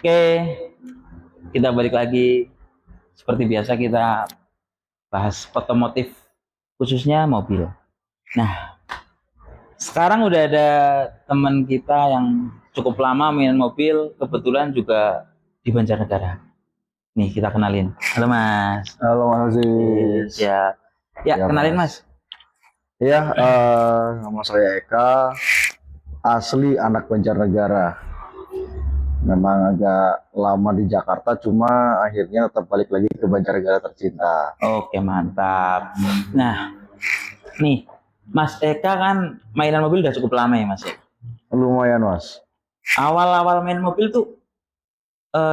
Oke, kita balik lagi. Seperti biasa kita bahas otomotif, khususnya mobil. Nah, sekarang udah ada teman kita yang cukup lama main mobil, kebetulan juga di Banjarnegara. Nih, kita kenalin. Halo Mas. Halo Mas Aziz. Ya, ya, Ya, kenalin Mas. Mas. Ya, nama saya Eka, asli anak Banjarnegara. Memang agak lama di Jakarta, cuma akhirnya tetap balik lagi ke Banjarnegara tercinta. Oke, mantap. Nah, nih, Mas Eka kan mainan mobil udah cukup lama ya Mas ya? Lumayan, Mas. Awal-awal main mobil tuh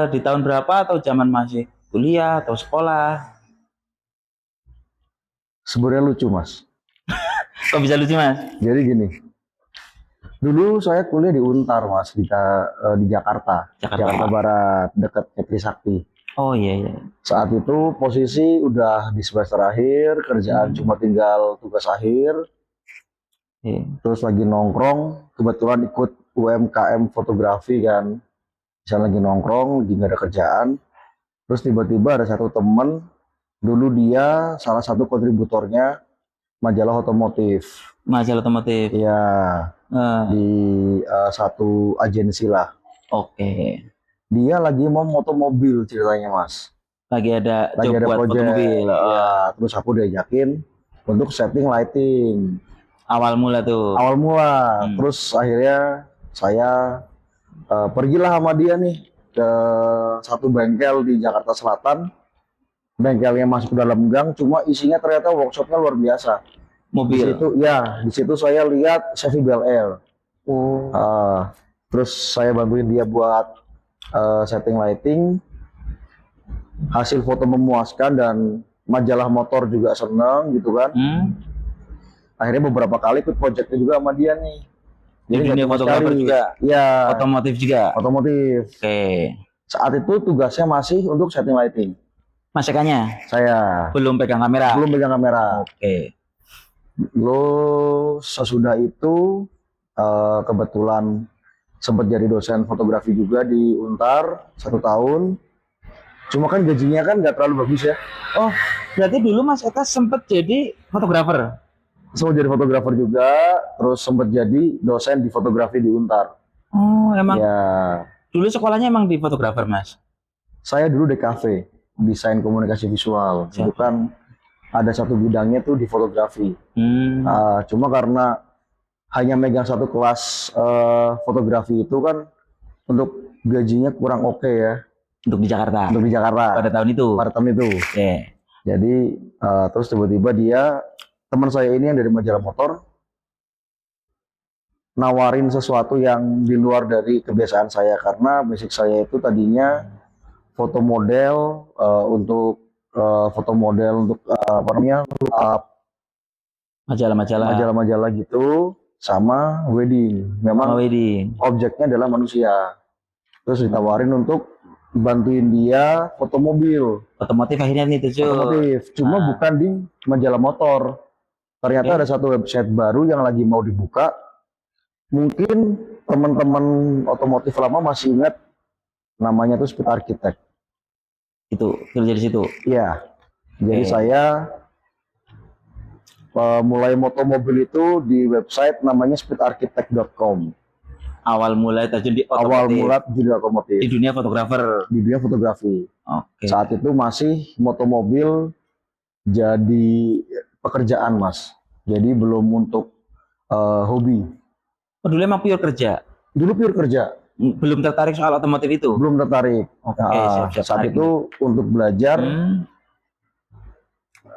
di tahun berapa atau zaman masih kuliah atau sekolah? Sebenarnya lucu, Mas. Kok bisa lucu Mas? Jadi gini, dulu saya kuliah di Untar, Mas, di Jakarta. Jakarta Barat, dekat Trisakti. Oh iya iya. Saat itu posisi udah di semester akhir, kerjaan cuma tinggal tugas akhir. Terus lagi nongkrong, kebetulan ikut UMKM fotografi kan. Bisa lagi nongkrong, lagi nggak ada kerjaan. Terus tiba-tiba ada satu temen, dulu dia salah satu kontributornya majalah otomotif. Majalah otomotif. Iya, di satu agensi lah. Oke. Dia lagi mau moto mobil ceritanya, Mas. Lagi ada Lagi job ada buat project. mobil. Ya, terus aku diajakin untuk setting lighting. Awal mula tuh. Awal mula. Terus akhirnya saya pergilah sama dia nih ke satu bengkel di Jakarta Selatan. Bengkelnya masuk ke dalam gang, cuma isinya ternyata workshopnya luar biasa. Mobil. Di situ saya lihat Chevy Bel Air. Oh. Terus saya bantuin dia buat setting lighting. Hasil foto memuaskan dan majalah motor juga seneng gitu kan. Akhirnya beberapa kali ikut projectnya juga sama dia nih. Jadi dunia fotografer juga? Ya. Otomotif juga? Otomotif. Oke. Saat itu tugasnya masih untuk setting lighting. Mas Ekanya? Saya. Belum pegang kamera? Belum pegang kamera. Oke. Lo sesudah itu kebetulan sempat jadi dosen fotografi juga di Untar 1 tahun. Cuma kan gajinya kan nggak terlalu bagus ya. Oh, berarti dulu Mas Eka sempat jadi fotografer? Sempat jadi fotografer juga, terus sempat jadi dosen di fotografi di Untar. Oh, emang? Ya. Dulu sekolahnya emang di fotografer, Mas? Saya dulu DKV, desain komunikasi visual. Itu kan ada satu bidangnya tuh di fotografi. Cuma karena hanya megang satu kelas fotografi itu kan untuk gajinya kurang oke ya. Untuk di Jakarta? Untuk di Jakarta. Pada tahun itu? Pada tahun itu. Jadi terus tiba-tiba dia, teman saya ini yang dari majalah motor, nawarin sesuatu yang di luar dari kebiasaan saya. Karena basic saya itu tadinya foto model untuk apa namanya, majalah-majalah gitu, sama wedding. Memang wedding. Objeknya adalah manusia. Terus ditawarin untuk bantuin dia foto mobil. Otomotif akhirnya itu cuy. Otomotif, cuma bukan di majalah motor. Ternyata ada satu website baru yang lagi mau dibuka. Mungkin teman-teman otomotif lama masih ingat namanya tuh Speed Architect. Itu kerja di situ? Iya. Jadi saya mulai moto mobil itu di website namanya speedarchitect.com. Awal mulai terjun di otomotif. Awal mula terjun di otomotif. Di dunia fotografer. Di dunia fotografi. Saat itu masih moto mobil jadi pekerjaan, Mas. Jadi belum untuk hobi. Oh, dulu emang pure kerja? Dulu pure kerja. Belum tertarik soal otomotif itu? Belum tertarik. Saat itu untuk belajar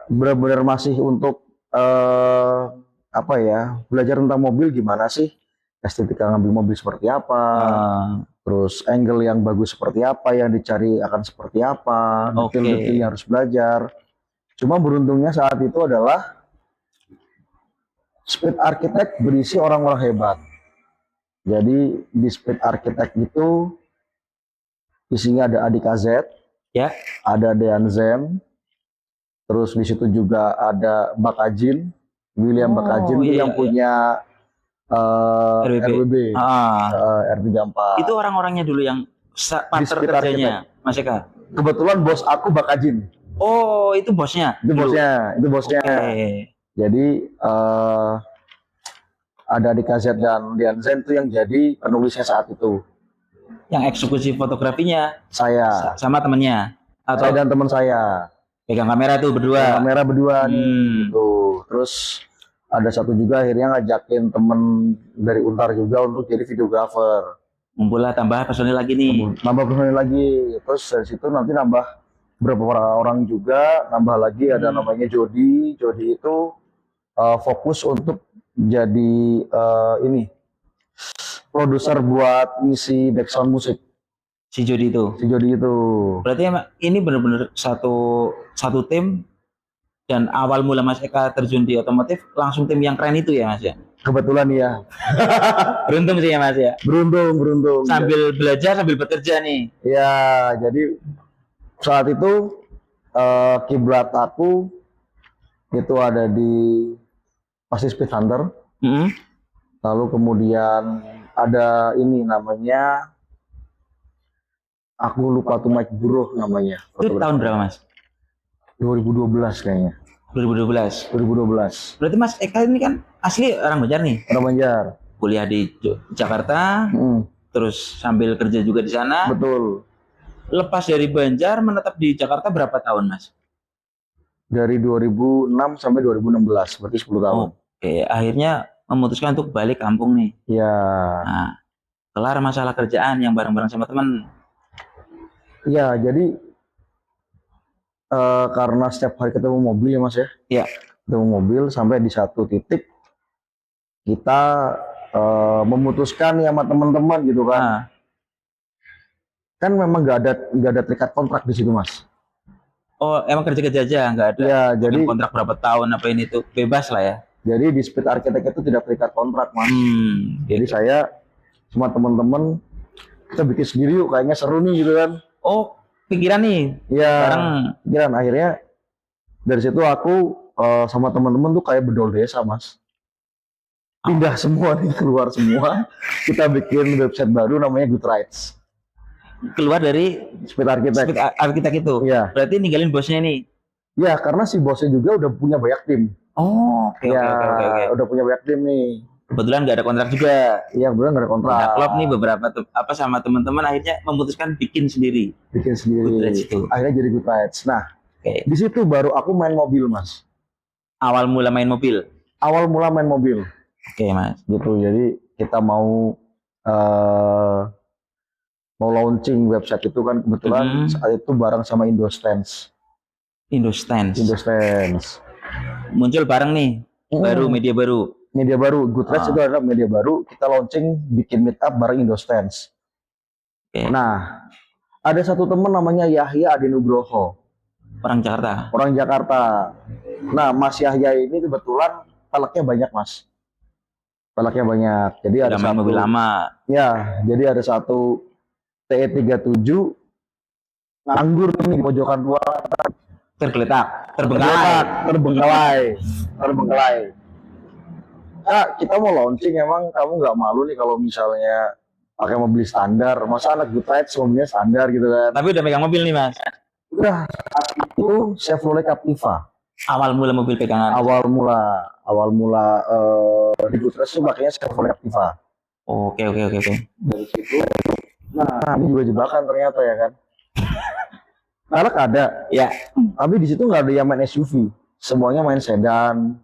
benar-benar masih untuk apa ya, belajar tentang mobil gimana sih, estetika ngambil mobil seperti apa, terus angle yang bagus seperti apa, yang dicari akan seperti apa, detail-detail yang harus belajar. Cuma beruntungnya saat itu adalah Speed Architect berisi orang-orang hebat. Jadi di Speed Architect itu isinya ada Adik AZ, ya, ada Dean Zen, terus di situ juga ada Bakajin, William Bakajin yang punya RWB, R34. Itu orang-orangnya dulu yang partner Dispute kerjanya Mas Eka. Kebetulan bos aku Bakajin. Oh, itu bosnya. Itu dulu. bosnya, itu bosnya. Oke. Jadi ada di KZ dan Dian Zen tuh yang jadi penulisnya saat itu. Yang eksekusi fotografinya Saya, sama temennya atau saya dan teman saya. pegang kamera tuh berdua. Kamera berdua nih, gitu. Terus ada satu juga akhirnya ngajakin temen dari Untar juga untuk jadi videografer. Ngumpul lah tambah personil lagi nih. Nambah personil lagi. Terus dari situ nanti nambah beberapa orang juga, nambah lagi ada namanya Jody. Jody itu fokus untuk jadi ini produser buat ngisi background musik. Si Jody itu. Si Jody itu. Berarti emang ini benar-benar satu tim, dan awal mula Mas Eka terjun di otomotif langsung tim yang keren itu ya Mas ya. Kebetulan ya. Beruntung sih ya Mas ya. Beruntung. Sambil belajar sambil bekerja nih. Ya, jadi saat itu kiblat aku itu ada di pasti Speed Hunter. Lalu kemudian ada ini namanya, aku lupa tuh Mike Buruh namanya. Itu tahun berapa Mas? 2012 kayaknya. 2012. 2012. Berarti Mas Eka ini kan asli orang Banjar nih. Orang Banjar. Kuliah di Jakarta, terus sambil kerja juga di sana. Betul. Lepas dari Banjar menetap di Jakarta berapa tahun Mas? Dari 2006 sampai 2016, berarti 10 tahun. Oke, akhirnya memutuskan untuk balik kampung nih. Iya. Nah, kelar masalah kerjaan yang bareng-bareng sama teman. Iya, jadi karena setiap hari ketemu mobil ya Mas ya. Iya. Ketemu mobil sampai di satu titik kita memutuskan ya sama teman-teman gitu kan. Kan memang nggak ada terikat kontrak di situ Mas. Oh, emang kerja-kerja aja, nggak ada. Ya, jadi kontrak berapa tahun apa ini tuh bebas lah ya. Jadi di Speed Architect itu tidak terikat kontrak Mas. Jadi saya sama teman-teman kita bikin sendiri yuk, kayaknya seru nih gitu kan. Oh, pikiran nih. Iya. Bareng. Pikiran, akhirnya dari situ aku sama teman-teman tuh kayak bedol desa Mas. Pindah semua nih, keluar semua. Kita bikin website baru namanya Good Rides. Keluar dari Speed Architect. Speed Architect itu. Iya. Berarti ninggalin bosnya nih. Iya, karena si bosnya juga udah punya banyak tim. Oh, oke. Udah punya banyak tim nih. Kebetulan nggak ada kontrak juga. Iya, kebetulan nggak ada kontrak. Udah klop nih beberapa sama teman-teman akhirnya memutuskan bikin sendiri. Good Rides itu. Akhirnya jadi Good Rides. Nah, di situ baru aku main mobil Mas. Awal mula main mobil. Oke Mas. Gitu. Jadi kita mau launching website itu kan kebetulan saat itu bareng sama Indostance. Muncul bareng nih. Media baru. Good Rides itu adalah media baru. Kita launching bikin meetup bareng Indostance. Nah, ada satu teman namanya Yahya Adinugroho. Orang Jakarta. Nah, Mas Yahya ini kebetulan peleknya banyak Mas. Jadi ada satu mobil lama. Ya, jadi ada satu TE37 nganggur nih di pojokan ruangan. Terbengkalai. Nah, kita mau launching, emang kamu nggak malu nih kalau misalnya pakai mobil standar? Masa anak Good Rides mobilnya standar gitu kan? Tapi udah megang mobil nih Mas. Udah, itu Chevrolet Captiva. Awal mula mobil pegangan. Awal mula di Good Rides tuh makanya Chevrolet Captiva. Oke. Dari situ, nah ini juga jebakan ternyata ya kan. Karena ada, ya. Tapi di situ nggak ada yang main SUV, semuanya main sedan,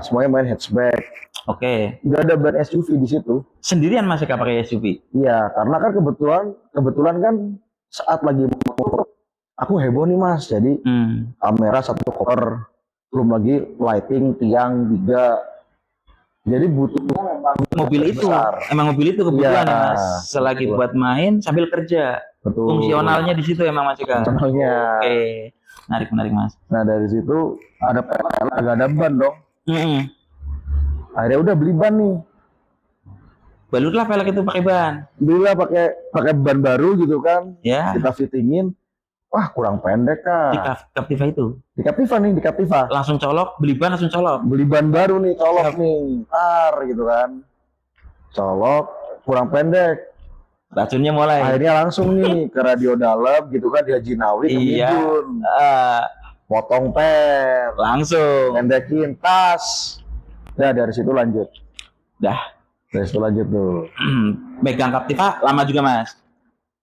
semuanya main hatchback. Oke. Nggak ada brand SUV di situ. Sendirian Mas Eka pakai SUV? Iya, karena kan kebetulan kan saat lagi mau, aku heboh nih Mas, jadi kamera 1 koper, belum lagi lighting, tiang 3. Jadi butuhnya memang mobil itu besar. Emang mobil itu kebutuhan ya Mas. Selagi buat main sambil kerja. Betul. Fungsionalnya di situ emang Mas Eka. Fungsionalnya. Oke. Menarik Mas. Nah dari situ ada agak ada ban dong. Akhirnya udah beli ban nih. Balutlah pelek itu pakai ban. Belilah pakai ban baru gitu kan. Ya. Kita fittingin. Wah kurang pendek kan. Di Captiva itu. Di Captiva. Langsung colok, beli ban langsung colok. Beli ban baru nih, colok nih. Gitu kan. Colok, kurang pendek. Racunnya mulai. Akhirnya langsung nih ke radio dalam gitu kan, di Haji Nawi ke Iya. Midun. Ah, Potong per, langsung. pendekin tas. Nah dari situ lanjut. Dah. Dari situ lanjut tuh. Megang Captiva lama juga Mas.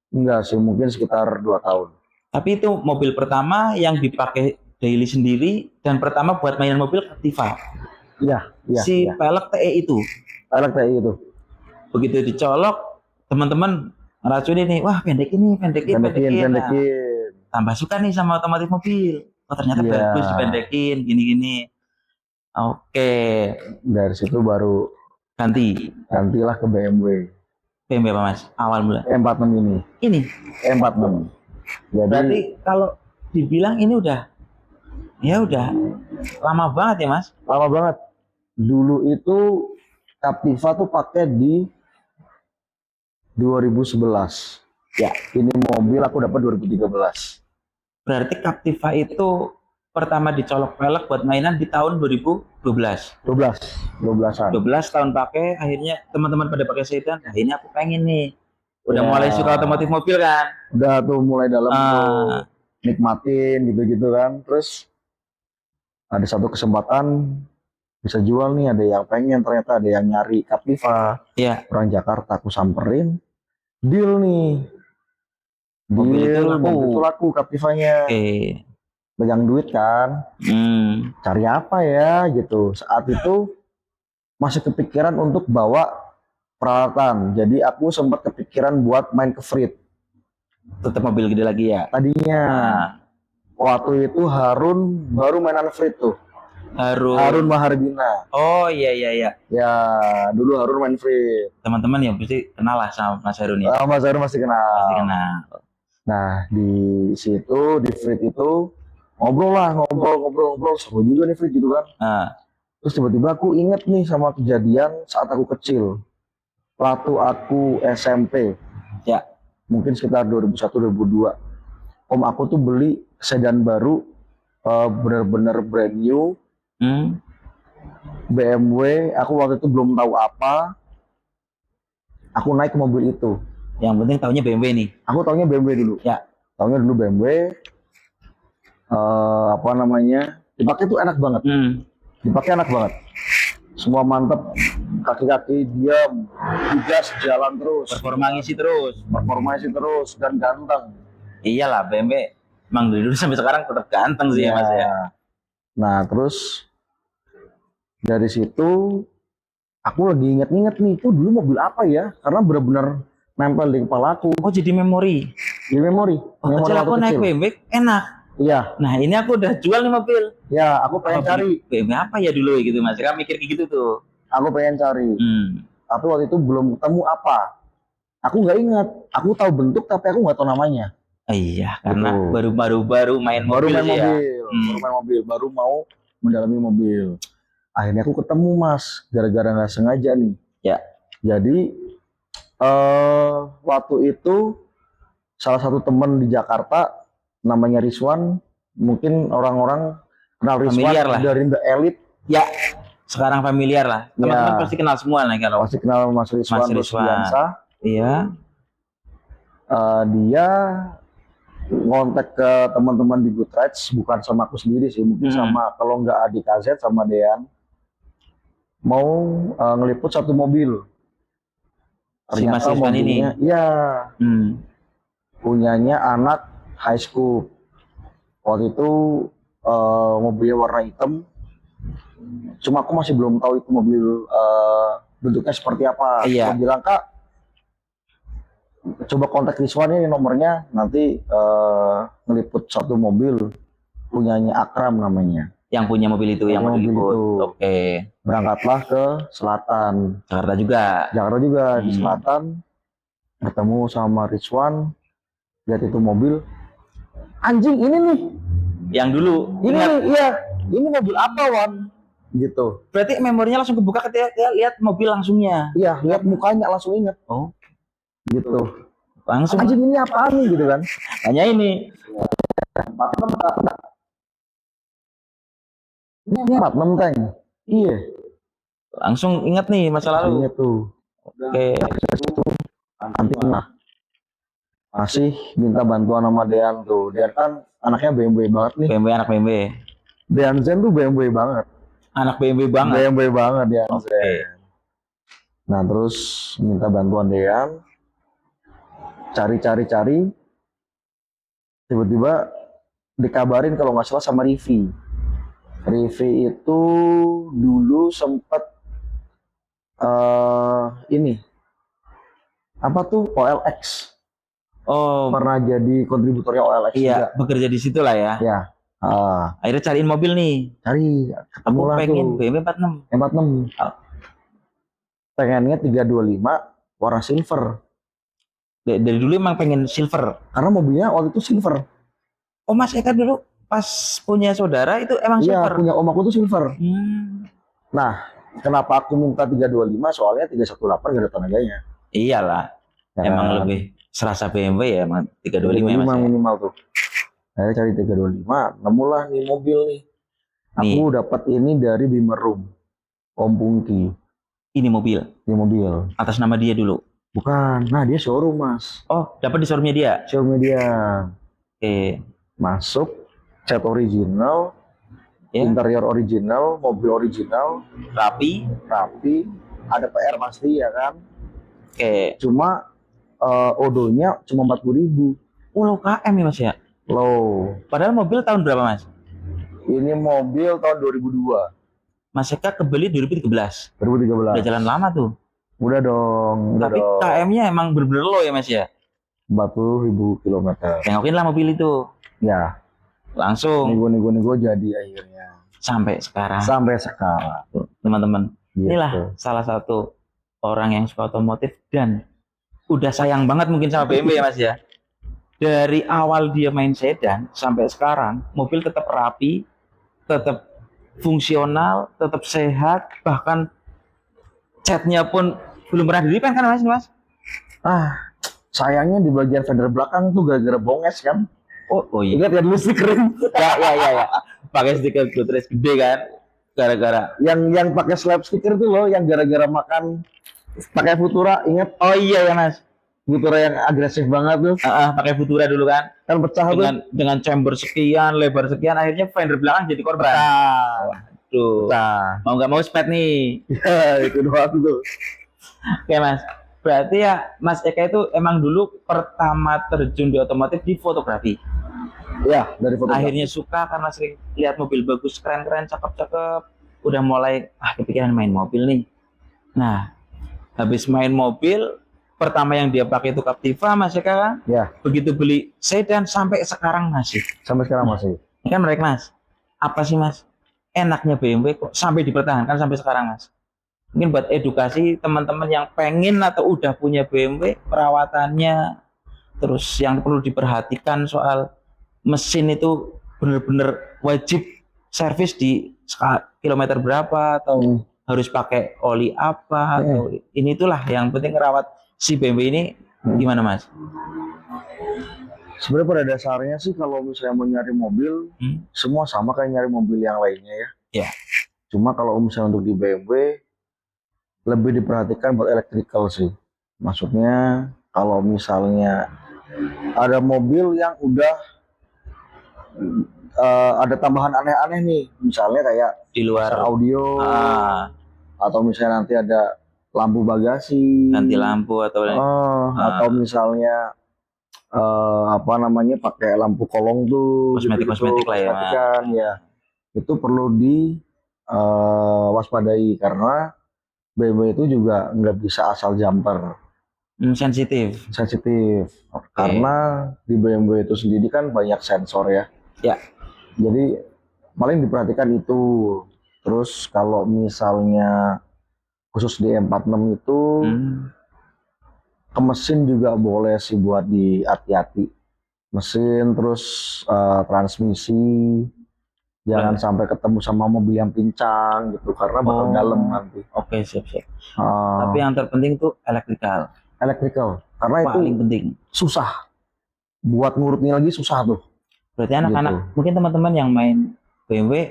Enggak sih, mungkin sekitar 2 tahun. Tapi itu mobil pertama yang dipakai daily sendiri dan pertama buat mainan mobil Captiva. Iya, iya. Si iya. pelek TE itu. Pelek TI itu. Begitu dicolok, teman-teman ngeracunin nih, wah pendekin. Pendekin. Nah, tambah suka nih sama otomotif mobil. Oh ternyata Iya. bagus dipendekin, gini. Oke, Dari situ baru gantilah ke BMW. BMW apa Mas? Awal mula. E46 ini. Ini. E46. Jadi Berarti kalau dibilang ini udah lama banget ya Mas? lama banget. Dulu itu Captiva tuh pakai di 2011. Ya, ini mobil aku dapat 2013. Berarti Captiva itu pertama dicolok pelek buat mainan di tahun 2012. 12-an. 12 tahun pakai, akhirnya teman-teman pada pakai sedan. Nah, ini aku pengen nih. Udah Ya. mulai suka otomotif mobil kan? Udah tuh mulai dalam tuh nikmatin gitu-gitu kan. Terus ada satu kesempatan bisa jual nih, ada yang pengen, ternyata ada yang nyari Captiva. Iya. Orang Jakarta, aku samperin. Deal nih. Mobil itu laku Captivanya. Oke. Pegang duit kan. Cari apa ya gitu. Saat itu masih kepikiran untuk bawa peralatan. Jadi aku sempat kepikiran buat main ke Frit. Tetap mobil gede lagi ya? Tadinya. Waktu itu Harun baru mainan Frit tuh. Harun Maharbina. Oh iya. Ya, dulu Harun main Frit. Teman-teman ya pasti kenal lah sama Mas Harun ya. Mas Harun masih kenal. Pasti kenal. Nah, di situ di Frit itu ngobrol seru juga nih Frit gitu kan. Terus tiba-tiba aku inget nih sama kejadian saat aku kecil. Waktu aku SMP. Ya. Mungkin sekitar 2001-2002. Om aku tuh beli sedan baru, bener-bener brand new. BMW, aku waktu itu belum tahu apa. Aku naik ke mobil itu. Yang penting taunya BMW nih. Aku taunya BMW dulu. Ya. Taunya dulu BMW. Dipakai tuh enak banget. Dipakai enak banget. Semua mantep. Kaki-kaki diam, digas, jalan terus. Performa ngisi terus dan ganteng. Iyalah, BMW emang dari dulu sampai sekarang tetap ganteng sih ya Mas ya. Nah terus dari situ aku lagi inget-inget nih, itu dulu mobil apa ya? Karena benar-benar nempel di kepala aku. Oh jadi memori. Di memori. Kecil aku naik BMW enak. Iya. Nah ini aku udah jual nih mobil. Ya aku pengen cari BMW apa ya dulu gitu Mas. Kan mikir kayak gitu tuh. Aku pengen cari. Tapi waktu itu belum ketemu apa. Aku nggak ingat. Aku tahu bentuk tapi aku nggak tahu namanya. Iya, karena baru main mobil. Baru mau mendalami mobil. Akhirnya aku ketemu Mas, gara-gara nggak sengaja nih. Ya. Jadi waktu itu salah satu teman di Jakarta namanya Rizwan, mungkin orang-orang kenal Rizwan dari The Elite. Ya, sekarang familiar lah. Teman-teman pasti kenal semua nih kalau. Pasti kenal Mas Rizwan. Iya. Dia ngontek ke teman-teman di Goodrides, bukan sama aku sendiri sih, mungkin sama kalau nggak Adik KZ sama Dean, mau ngeliput satu mobil. Ternyata mobilnya, punyanya anak high school. Waktu itu mobilnya warna hitam. Cuma aku masih belum tahu itu mobil bentuknya seperti apa. Iya. Aku bilang, Kak, coba kontak Rizwan ini nomornya, nanti ngeliput satu mobil punyanya Akram namanya. Yang punya mobil itu, yang mobil itu. Oke. Berangkatlah ke selatan. Jakarta juga. Di selatan. Ketemu sama Rizwan, lihat itu mobil. Anjing ini nih. Yang dulu. Ini mobil apa Wan? Gitu. Berarti memorinya langsung kebuka ketika lihat mobil langsungnya. Iya, lihat mukanya langsung inget. Oh. Gitu. Langsung. Anjing ini apaan nih gitu kan? Tanya ini. Ini 46 tank. Iya. Langsung ingat nih masa lalu. Ingat tuh. Oke. Antik nah. masih minta bantuan sama Dean tuh. Dean kan anaknya BMW banget nih. BMW, anak BMW. Dean Zen tuh BMW banget. Anak BMW banget. BMW banget Dean Oke. Zen. Nah terus minta bantuan Dean, cari, tiba-tiba dikabarin kalau nggak salah sama Rivi. Rivi itu dulu sempat ini apa tuh OLX. Oh, Pernah jadi kontributornya OLX iya, juga. bekerja di situ lah ya. Ya. Akhirnya cariin mobil nih. Cari, Aku ketemulah pengen tuh. BMW 46. 46. Pengennya 325 warna silver. Dari dulu emang pengen silver. Karena mobilnya waktu itu silver. Oh, Mas Eka dulu pas punya saudara itu emang Iya, silver. punya om aku tuh silver. Hmm. Nah, kenapa aku minta 325? Soalnya 318 gak ada tenaganya. Iyalah, Ya emang kan? lebih serasa BMW ya, emang 325 ya Mas. 325 Ya? minimal tuh. Saya cari 325, nemulah nih mobil nih. Aku dapat ini dari Bimer Room, Om Pungki. Ini mobil. Ini mobil. Atas nama dia dulu. Bukan, nah dia showroom Mas. Oh, dapat di showroomnya dia. Showroomnya dia. Oke. Masuk, cat original, Ya. interior original, mobil original, Rapi. ada PR pasti ya kan. Oke. Cuma odonya cuma 40.000. Low KM ya Mas ya. Low. Padahal mobil tahun berapa Mas? Ini mobil tahun 2002. Mas Eka kebeli 2013. 2013. Udah jalan lama tuh. Udah dong. Tapi KM-nya emang bener-bener low ya Mas ya. 40.000 kilometer. Tengokin lah mobil itu. Ya. Langsung. Nego jadi akhirnya. Sampai sekarang. Tuh, teman-teman. Gitu. Inilah salah satu orang yang suka otomotif dan udah sayang banget mungkin sama BMW ya Mas ya. Dari awal dia main sedan sampai sekarang mobil tetap rapi, tetap fungsional, tetap sehat, bahkan catnya pun belum pernah di-repaint kan Mas? Sayangnya di bagian fender belakang tuh gara-gara bonges kan. Oh iya. Ingat ya dulu stikerin. ya. Pakai stiker Bluetooth gede kan. Gara-gara yang pakai slap stiker tuh loh, yang gara-gara makan pakai Futura, ingat? Oh iya ya Mas. Futura yang agresif banget tuh. Pakai Futura dulu kan. Kan pecah dengan chamber sekian, lebar sekian, akhirnya fender belakang jadi korban. Waduh. Mau nggak mau spet nih. Ya, itu doang tuh. Oke Mas. Berarti ya Mas Eka itu emang dulu pertama terjun di otomotif di fotografi. Ya, dari fotografi. Akhirnya suka karena sering lihat mobil bagus, keren-keren, cakep-cakep. Udah mulai kepikiran main mobil nih. Nah, habis main mobil, pertama yang dia pakai itu Captiva Mas Eka kan? Ya. Begitu beli sedan sampai sekarang masih. Sampai sekarang masih. Ini kan menarik Mas. Apa sih Mas? Enaknya BMW kok sampai dipertahankan sampai sekarang Mas? Mungkin buat edukasi teman-teman yang pengen atau udah punya BMW, perawatannya, terus yang perlu diperhatikan soal mesin itu benar-benar wajib servis di kilometer berapa atau harus pakai oli apa atau ini itulah yang penting merawat si BMW ini gimana Mas? Sebenarnya pada dasarnya sih kalau misalnya mau nyari mobil, semua sama kayak nyari mobil yang lainnya ya. Ya. Cuma kalau misalnya untuk di BMW lebih diperhatikan buat electrical sih. Maksudnya kalau misalnya ada mobil yang udah ada tambahan aneh-aneh nih, misalnya kayak di luar audio, atau misalnya nanti ada lampu bagasi, ganti lampu atau misalnya pakai lampu kolong tuh, kosmetik lah ya. Ya, itu perlu waspadai karena BMW itu juga nggak bisa asal jumper. Sensitif. Karena di BMW itu sendiri kan banyak sensor ya. Ya. Jadi paling diperhatikan itu. Terus kalau misalnya khusus di M46 itu ke mesin juga boleh sih buat hati-hati. Mesin terus transmisi. Jangan sampai ketemu sama mobil yang pincang gitu karena bakal dalam nanti. Oke, siap. Tapi yang terpenting tuh electrical. Karena paling itu penting. Susah. Buat ngurutnya lagi susah tuh. Berarti anak-anak mungkin teman-teman yang main BMW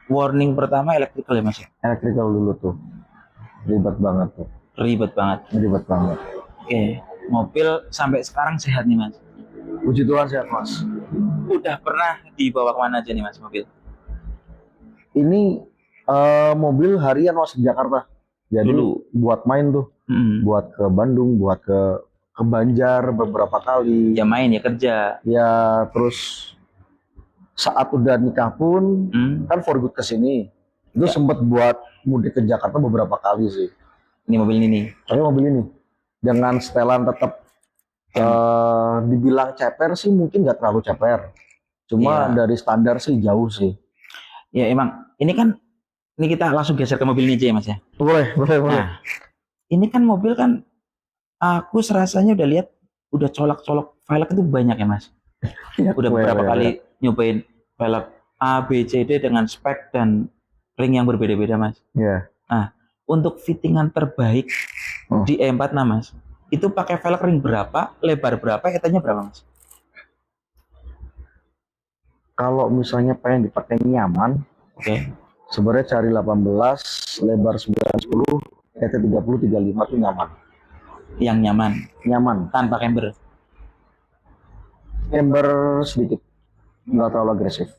warning pertama electrical ya Mas? Electrical dulu tuh. Ribet banget. Oke. mobil sampai sekarang sehat nih mas. Puji Tuhan sehat mas. Udah pernah dibawa kemana aja nih mas mobil? Ini mobil harian mas di Jakarta. Jadi Dulu. buat main tuh, buat ke Bandung, buat ke Banjar beberapa kali. Ya main ya kerja. Ya terus saat udah nikah pun kan for good kesini. Itu Ya. sempat buat mudik ke Jakarta beberapa kali sih. Ini mobil ini. Tapi mobil ini dengan setelan tetap dibilang ceper sih mungkin nggak terlalu ceper. Cuma dari standar sih jauh sih. Ya emang ini kan ini kita langsung geser ke mobil ini aja ya mas ya. Boleh. Nah, ini kan mobil kan aku serasanya udah lihat udah colak-colok velg itu banyak ya mas. Udah beberapa kali nyobain velg A, B, C, D dengan spek dan ring yang berbeda-beda mas. Iya. Nah, untuk fittingan terbaik di E46 mas, itu pakai velg ring berapa, lebar berapa, katanya berapa mas? Kalau misalnya pengen dipakai nyaman, sebenarnya cari 18, lebar 910, ET 30, 35 itu nyaman. Yang nyaman tanpa camber. Camber sedikit, nggak terlalu agresif.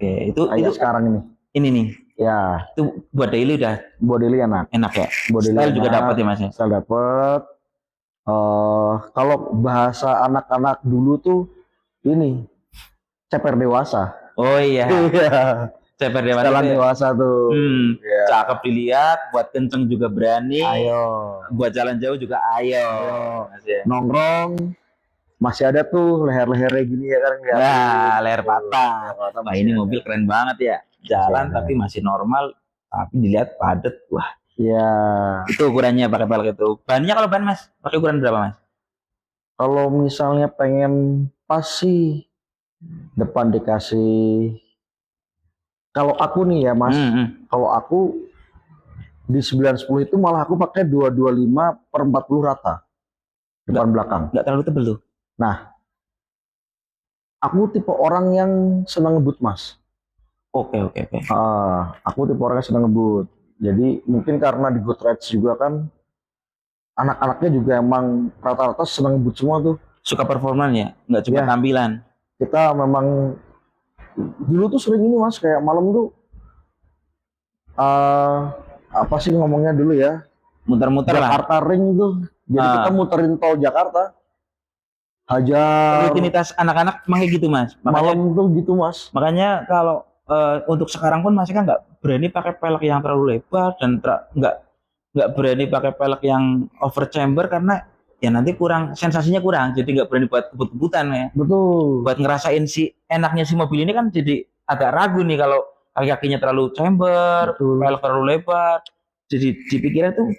Itu sekarang ini nih. Ya. Itu buat daily udah. Buat daily enak ya. Buat Style juga dapat ya mas ya. Style dapat. Kalau bahasa anak-anak dulu tuh ini ceper dewasa. Oh iya. Ceper dewasa. Setelan dewasa tuh. Cakep dilihat, buat kenceng juga berani. Ayo. Buat jalan jauh juga ayo. Nongkrong masih ada tuh leher-lehernya gini ya kan. Nah, leher patah. Wah ini mobil keren banget ya. Jalan tapi masih normal, tapi dilihat padat. Wah. Iya. Itu ukurannya pakai velg itu. Bannya kalau ban mas, pakai ukuran berapa mas? Kalau misalnya pengen pas sih depan dikasih. Kalau aku nih ya mas, kalau aku di 910 itu malah aku pakai 225/40 rata depan belakang. Nggak terlalu tebel tuh. Nah, aku tipe orang yang senang ngebut mas. Oke. Aku tipe orang yang senang ngebut. Jadi mungkin karena di Goodrich juga kan anak-anaknya juga emang rata-rata senang ngebut semua tuh. Suka performanya, nggak cuma tampilan. Kita memang dulu tuh sering ini mas, kayak malam tuh apa sih ngomongnya dulu ya? Muter-muter lah. Jakarta Ring tuh. Jadi kita muterin tol Jakarta. Hajar. Rutinitas anak-anak emang kayak gitu mas. Malam tuh gitu mas. Makanya kalau untuk sekarang pun masih kan nggak berani pakai velg yang terlalu lebar dan nggak berani pakai velg yang over chamber karena ya nanti sensasinya kurang. Jadi nggak berani buat kebut-kebutan ya. Betul. Buat ngerasain si enaknya si mobil ini kan jadi agak ragu nih kalau kaki-kakinya terlalu chamber, velg terlalu lebar. Jadi dipikirnya tuh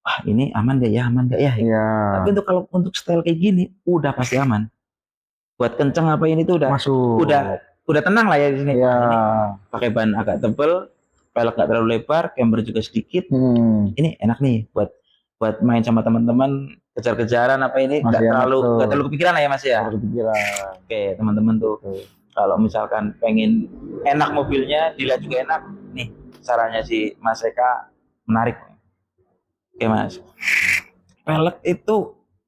wah ini aman gak ya? Tapi kalau untuk style kayak gini udah pasti aman. Buat kenceng apa ini tuh udah masuk. Udah tenang lah ya di sini. Pakai ban agak tebel, velg gak terlalu lebar, camber juga sedikit. Ini enak nih buat main sama teman-teman, kejar-kejaran apa ini nggak terlalu kepikiran lah ya mas ya. Oke teman-teman tuh kalau misalkan pengen enak mobilnya, dilihat juga enak. Nih sarannya si Mas Eka menarik. Oke mas, velg itu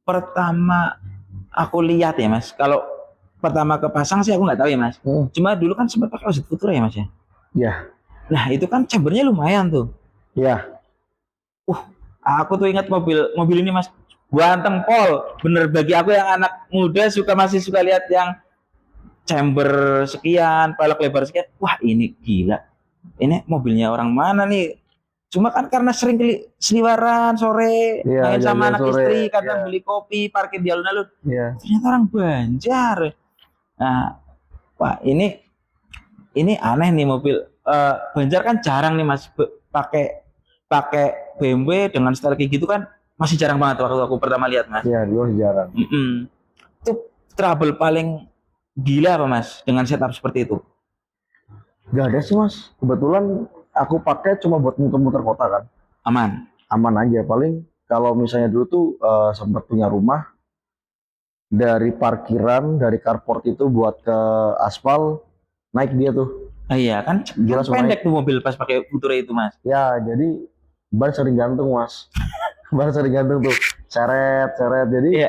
pertama aku lihat ya mas, kalau pertama kepasang sih aku nggak tahu ya mas. Cuma dulu kan sempat pakai OZ Futura ya mas ya. Iya. Nah itu kan chambernya lumayan tuh. Iya. Aku tuh ingat mobil ini mas, ganteng pol. Bener bagi aku yang anak muda masih suka lihat yang chamber sekian, velg lebar sekian. Wah ini gila. Ini mobilnya orang mana nih? Cuma kan karena sering seliwaran sore, main sama anak istri, kadang beli kopi, parkir di alun-alun. Ternyata orang Banjar. Nah, wah ini aneh nih mobil. Banjar kan jarang nih mas pakai BMW dengan style kayak gitu kan masih jarang banget waktu aku pertama lihat mas. Iya, dulu jarang. Itu trouble paling gila apa mas dengan setup seperti itu? Gak ada sih mas. Kebetulan aku pakai cuma buat muter-muter kota kan. Aman aja. Paling kalau misalnya dulu tuh sempat punya rumah, dari parkiran, dari carport itu buat ke aspal, naik dia tuh. Iya kan pendek tuh mobil pas pakai Futura itu mas. Ya jadi ban sering gantung mas. Ban sering gantung tuh, seret. Jadi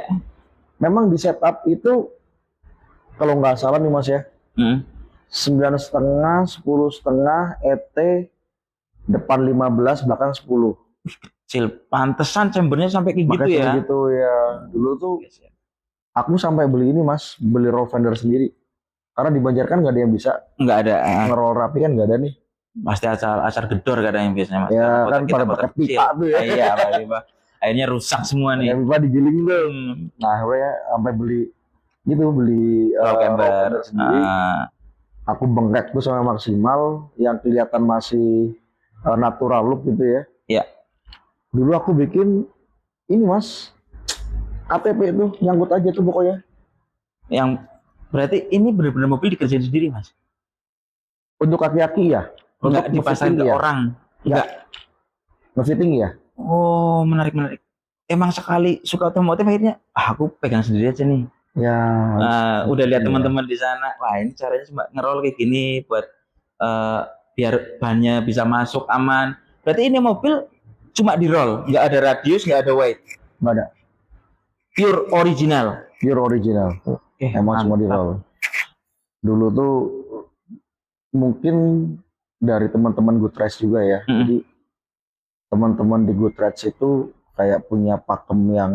memang di setup itu kalau nggak salah nih Mas ya, Hmm. 9,5, 10,5, ET, depan 15, belakang 10. Kecil. Pantesan chambernya sampai kayak gitu Makanya ya. gitu ya. Dulu tuh aku sampai beli ini Mas, beli roll fender sendiri. Karena di Banjar kan nggak ada yang bisa Nggak ada. ngeroll rapi kan nggak ada nih. Pasti acar gedor kadang yang biasanya mas. Ya Karena kan pada kotak pakai kecil. pipa tuh ya. Iya, Pak Pipa. Akhirnya rusak semua Pakai nih. pipa digiling tuh. Hmm. Nah, gue sampai beli gitu, beli Roll roll camber. fender sendiri. Aku bengkek tuh sama maksimal yang kelihatan masih natural look gitu ya. Iya. Dulu aku bikin ini Mas, KTP itu nyangkut aja tuh pokoknya. Yang berarti ini benar-benar mobil dikerjain sendiri mas. Untuk kaki-kaki ya? Nggak Untuk dipasang ke ya? orang. Nggak. Ngefitting ya? Oh, menarik. Emang sekali suka otomotif akhirnya, aku pegang sendiri aja nih. Ya. Udah lihat teman-teman di sana, wah ini caranya cuma ngerol kayak gini buat biar bannya bisa masuk aman. Berarti ini mobil cuma di roll, nggak ada radius, nggak ada weight. Nggak ada. Pure original. Pure original. Emang semua di roll. Dulu tuh mungkin dari teman-teman Goodrich juga ya. Jadi teman-teman di Goodrich itu kayak punya pakem yang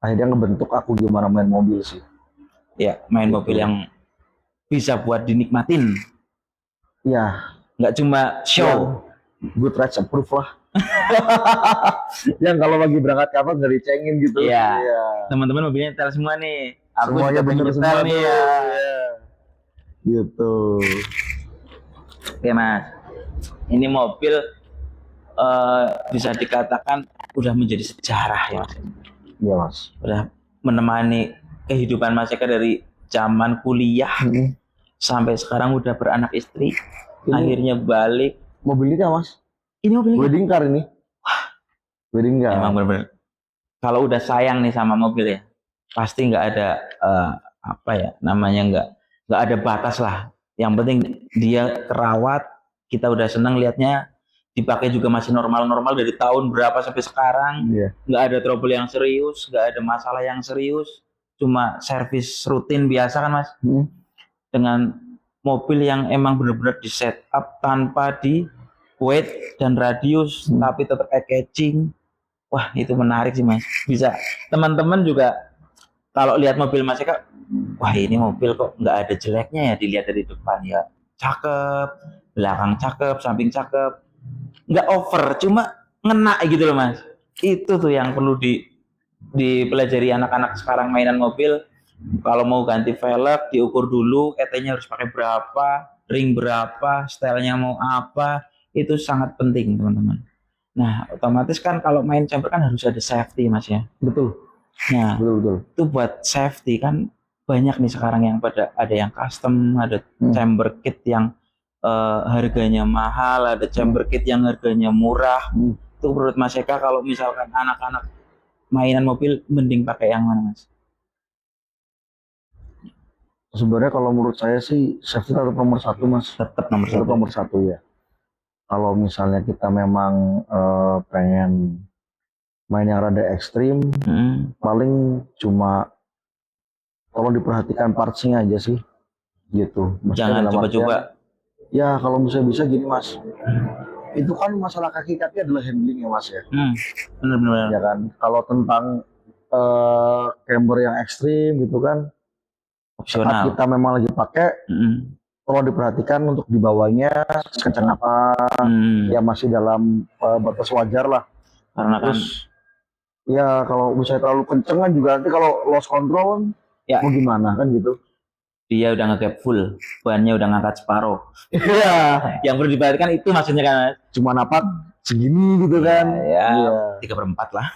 akhirnya ngebentuk aku gimana main mobil sih. Ya, main Gitu. mobil yang bisa buat dinikmatin. Ya. Nggak cuma show. Goodrich approve lah. Yang kalau lagi berangkat kapal nggak dicengin gitu. Iya. Teman-teman mobilnya tel semua nih. Aku semuanya juga bener pengen semua nih nih ya. Gitu. Oke mas, ini mobil bisa dikatakan udah menjadi sejarah ya mas. Iya mas. Udah menemani kehidupan Mas Eka dari zaman kuliah sampai sekarang udah beranak istri. Ini akhirnya balik. Mobil ini mas? Ini mobil wedding car ini. Wedding car. Emang bener-bener. Kalau udah sayang nih sama mobil ya, pasti nggak ada apa ya namanya, nggak ada batas lah. Yang penting dia terawat, kita udah seneng liatnya, dipakai juga masih normal-normal dari tahun berapa sampai sekarang. Nggak ada trouble yang serius, nggak ada masalah yang serius, cuma servis rutin biasa kan mas. Dengan mobil yang emang benar-benar di setup tanpa di weight dan radius, tapi tetap packaging. Wah itu menarik sih mas. Bisa teman-teman juga kalau lihat mobil Mas Eka, wah ini mobil kok nggak ada jeleknya ya, dilihat dari depan ya cakep, belakang cakep, samping cakep, nggak over, cuma ngena gitu loh mas. Itu tuh yang perlu dipelajari anak-anak sekarang mainan mobil. Kalau mau ganti velg diukur dulu, ET-nya harus pakai berapa, ring berapa, stylenya mau apa, itu sangat penting teman-teman. Nah otomatis kan kalau main camper kan harus ada safety mas ya. Betul. Nah betul. Itu buat safety kan banyak nih sekarang yang ada yang custom, ada chamber kit yang harganya mahal, ada chamber kit yang harganya murah. Itu menurut Mas Eka kalau misalkan anak-anak mainan mobil mending pakai yang mana mas? Sebenarnya kalau menurut saya sih safety tetap nomor satu mas. Tetap nomor satu ya. Kalau misalnya kita memang pengen main yang rada ekstrim, paling cuma tolong diperhatikan partsnya aja sih, gitu. Jangan coba-coba. Ya kalau bisa gini mas, itu kan masalah kaki-kaki adalah handling ya mas ya. Benar-benar. Ya kan. Kalau tentang camber yang ekstrim gitu kan, opsional. Kita memang lagi pakai, tolong diperhatikan untuk dibawanya kencang apa, ya masih dalam batas wajar lah. Karena terus ya kalau misalnya terlalu kenceng kan juga nanti kalau lost control ya mau gimana kan gitu. Dia udah nge-gap full, bannya udah ngangkat separuh. Iya. Yang perlu diperhatikan itu maksudnya kan. Cuma napak segini gitu kan. Ya 3/4 lah.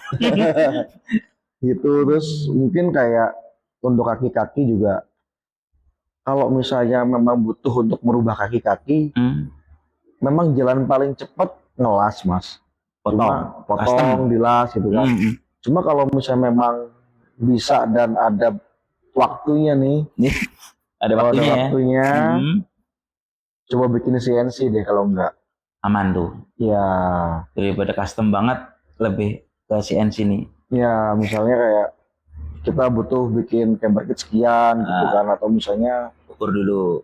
Gitu. Terus mungkin kayak untuk kaki-kaki juga, kalau misalnya memang butuh untuk merubah kaki-kaki, memang jalan paling cepat ngelas mas. Potong, dilas gitu kan. Cuma kalau misalnya memang bisa dan ada waktunya nih, ada waktunya, coba bikin CNC deh kalau enggak. Aman tuh. Ya. Daripada custom banget, lebih ke CNC nih. Ya misalnya kayak kita butuh bikin camber kit sekian gitu kan, atau misalnya ukur dulu.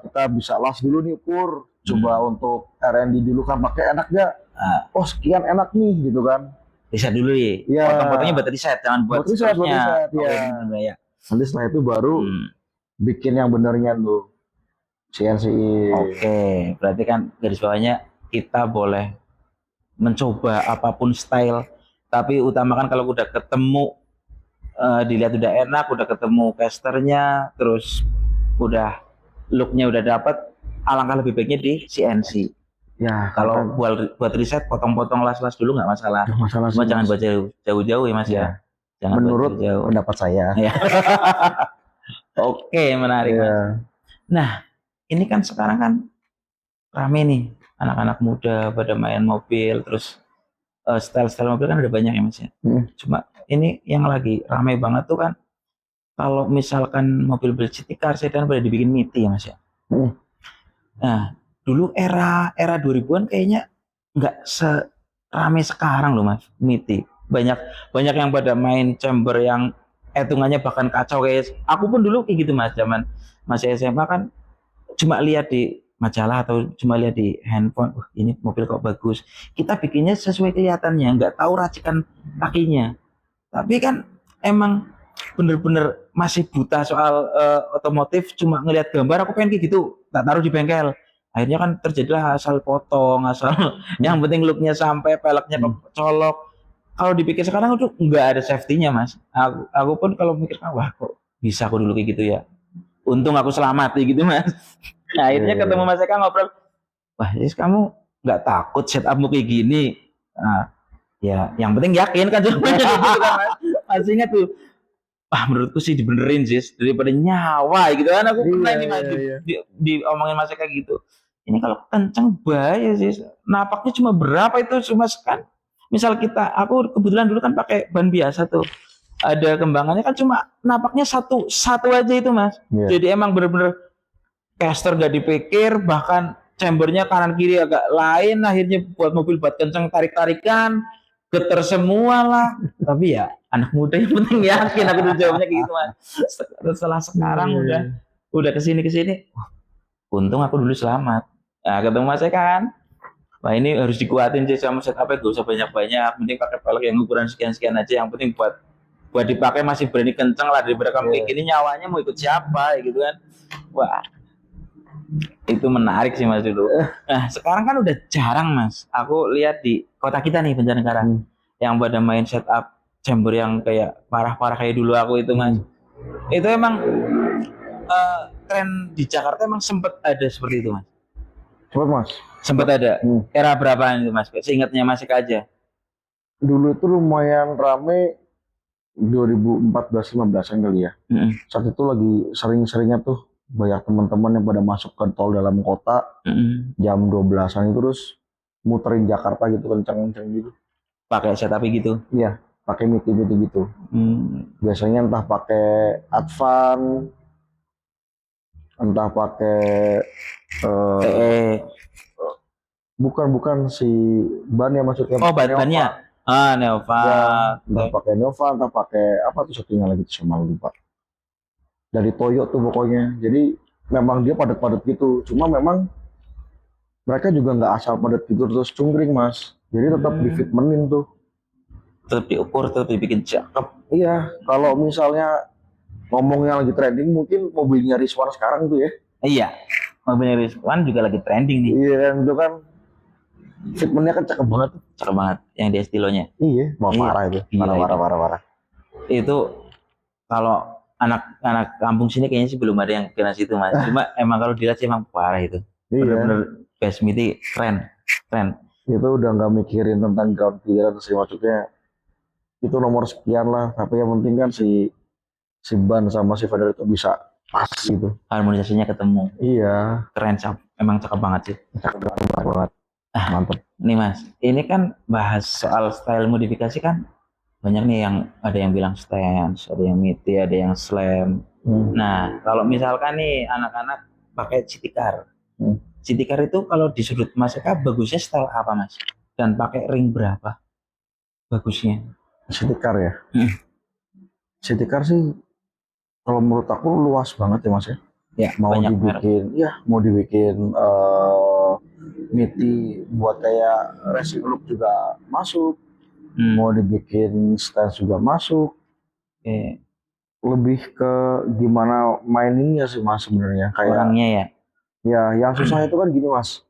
Kita bisa las dulu nih ukur, coba untuk R&D dulu kan pakai enak gak? Oh sekian enak nih gitu kan. Riset dulu ya. Iya. Potong-potongnya buat riset, jangan buat riset, seterusnya. ya. Nanti setelah itu baru bikin yang benernya tuh CNC. Oke, berarti kan garis bawahnya kita boleh mencoba apapun style, tapi utamakan kalau udah ketemu dilihat udah enak, udah ketemu casternya, terus udah looknya udah dapat, alangkah lebih baiknya di CNC. Ya, kalau buat riset potong-potong las-las dulu nggak masalah. Cuma jangan buat jauh-jauh ya Mas ya. Jangan menurut jauh. pendapat saya. Ya. Oke, menarik Mas. Nah, ini kan sekarang kan rame nih anak-anak muda pada main mobil, terus style-style mobil kan udah banyak ya Mas ya. Cuma ini yang lagi ramai banget tuh kan kalau misalkan mobil city car sedan pada dibikin MITI ya Mas ya. Nah, dulu era 2000-an kayaknya nggak seramai sekarang loh Mas MITI. Banyak yang pada main chamber yang hitungannya bahkan kacau kayak aku pun dulu kayak gitu Mas, zaman masih SMA kan cuma lihat di majalah atau cuma lihat di handphone, ini mobil kok bagus. Kita bikinnya sesuai kelihatannya, nggak tahu racikan kakinya. Tapi kan emang bener-bener masih buta soal otomotif, cuma ngelihat gambar aku pengen kayak gitu, tak taruh di bengkel. Akhirnya kan terjadilah asal potong, asal yang penting looknya sampai, peleknya colok. Kalau dipikir sekarang itu nggak ada safety-nya Mas. Aku pun kalau mikir, wah kok bisa aku dulu kayak gitu ya. Untung aku selamat gitu Mas. Nah, akhirnya ketemu Mas Eka ngobrol, wah Sis kamu nggak takut setupmu kayak gini? Nah, ya yang penting yakin kan jawabannya gitu kan Mas. Masih ingat tuh, menurutku sih dibenerin Sis daripada nyawa gitu kan. Aku pernah ini Mas diomongin Mas Eka gitu, ini kalau kenceng bahaya Sis, napaknya cuma berapa itu, cuma kan misal aku kebetulan dulu kan pakai ban biasa tuh, ada kembangannya kan cuma napaknya satu aja itu Mas. Jadi emang bener-bener caster gak dipikir, bahkan chambernya kanan kiri agak lain, akhirnya buat mobil buat kenceng tarik-tarikan, geter semua lah. Tapi ya anak muda yang penting yakin, aku tuh jawabnya kayak gitu Mas. Setelah sekarang udah kesini, untung aku dulu selamat. Nah ketemu Mas kan, wah ini harus dikuatin sih sama setupnya, gak usah banyak-banyak, penting pakai pelek yang ukuran sekian-sekian aja, yang penting buat dipakai masih berani kenceng lah, daripada kamu kayak gini nyawanya mau ikut siapa gitu kan. Wah itu menarik sih Mas dulu. Nah sekarang kan udah jarang Mas, aku lihat di kota kita nih Banjarnegara yang pada main setup chamber yang kayak parah-parah kayak dulu aku itu Mas. Itu emang tren di Jakarta emang sempet ada seperti itu Mas? Sempet ada. Era berapaan itu Mas? Seingatnya Mas aja. Dulu itu lumayan rame 2014-15an kali ya. Saat itu lagi sering-seringnya tuh banyak teman-teman yang pada masuk ke tol dalam kota jam 12-an itu, terus muterin Jakarta gitu kencang-kencang gitu. Pakai setup gitu? Iya, pakai MITI gitu. Biasanya entah pakai Advan, entah pakai bukan si ban ya maksudnya. Oh, bannya. Neova. Ya, entah pakai Neova, entah pakai apa tuh satunya lagi sama lupa. Dari Toyo tuh pokoknya. Jadi memang dia padat-padat gitu. Cuma memang mereka juga nggak asal padat gitu terus cungkring Mas. Jadi tetap di fitmenin tuh. Tetap diukur, tetap dibikin cakep. Iya, kalau misalnya ngomongnya lagi trending, mungkin mobilnya Rizwan sekarang tuh ya. Iya, mobilnya Rizwan juga lagi trending nih. Iya, itu kan fitmentnya kan cakep banget. Cakep banget, yang di Estilonya. Iya, parah itu. Parah. Itu kalau anak kampung sini kayaknya sih belum ada yang kena situ Mas. Cuma emang kalau dilihat sih emang parah itu. Bener-bener best MITI keren. Itu udah nggak mikirin tentang ground clearance sih, maksudnya itu nomor sekian lah, tapi yang penting kan si ban sama si fender itu bisa pas gitu, harmonisasinya ketemu. Iya, keren, emang cakep banget sih. Mantep nih Mas, ini kan bahas soal style modifikasi kan banyak nih, yang ada yang bilang stance, ada yang MITI, ada yang slam. Nah kalau misalkan nih anak-anak pakai city car, city car itu kalau di sudut Mas Eka bagusnya style apa Mas? Dan pakai ring berapa bagusnya? City car ya. city car sih kalau menurut aku luas banget ya Mas ya. Ya, Mau banyak merek. dibikin, ya mau dibikin MITI buat kayak racing look juga masuk, mau dibikin stance juga masuk. Oke. Lebih ke gimana maininnya sih Mas sebenarnya. Kayak Orangnya ya. ya yang susah itu kan gini Mas.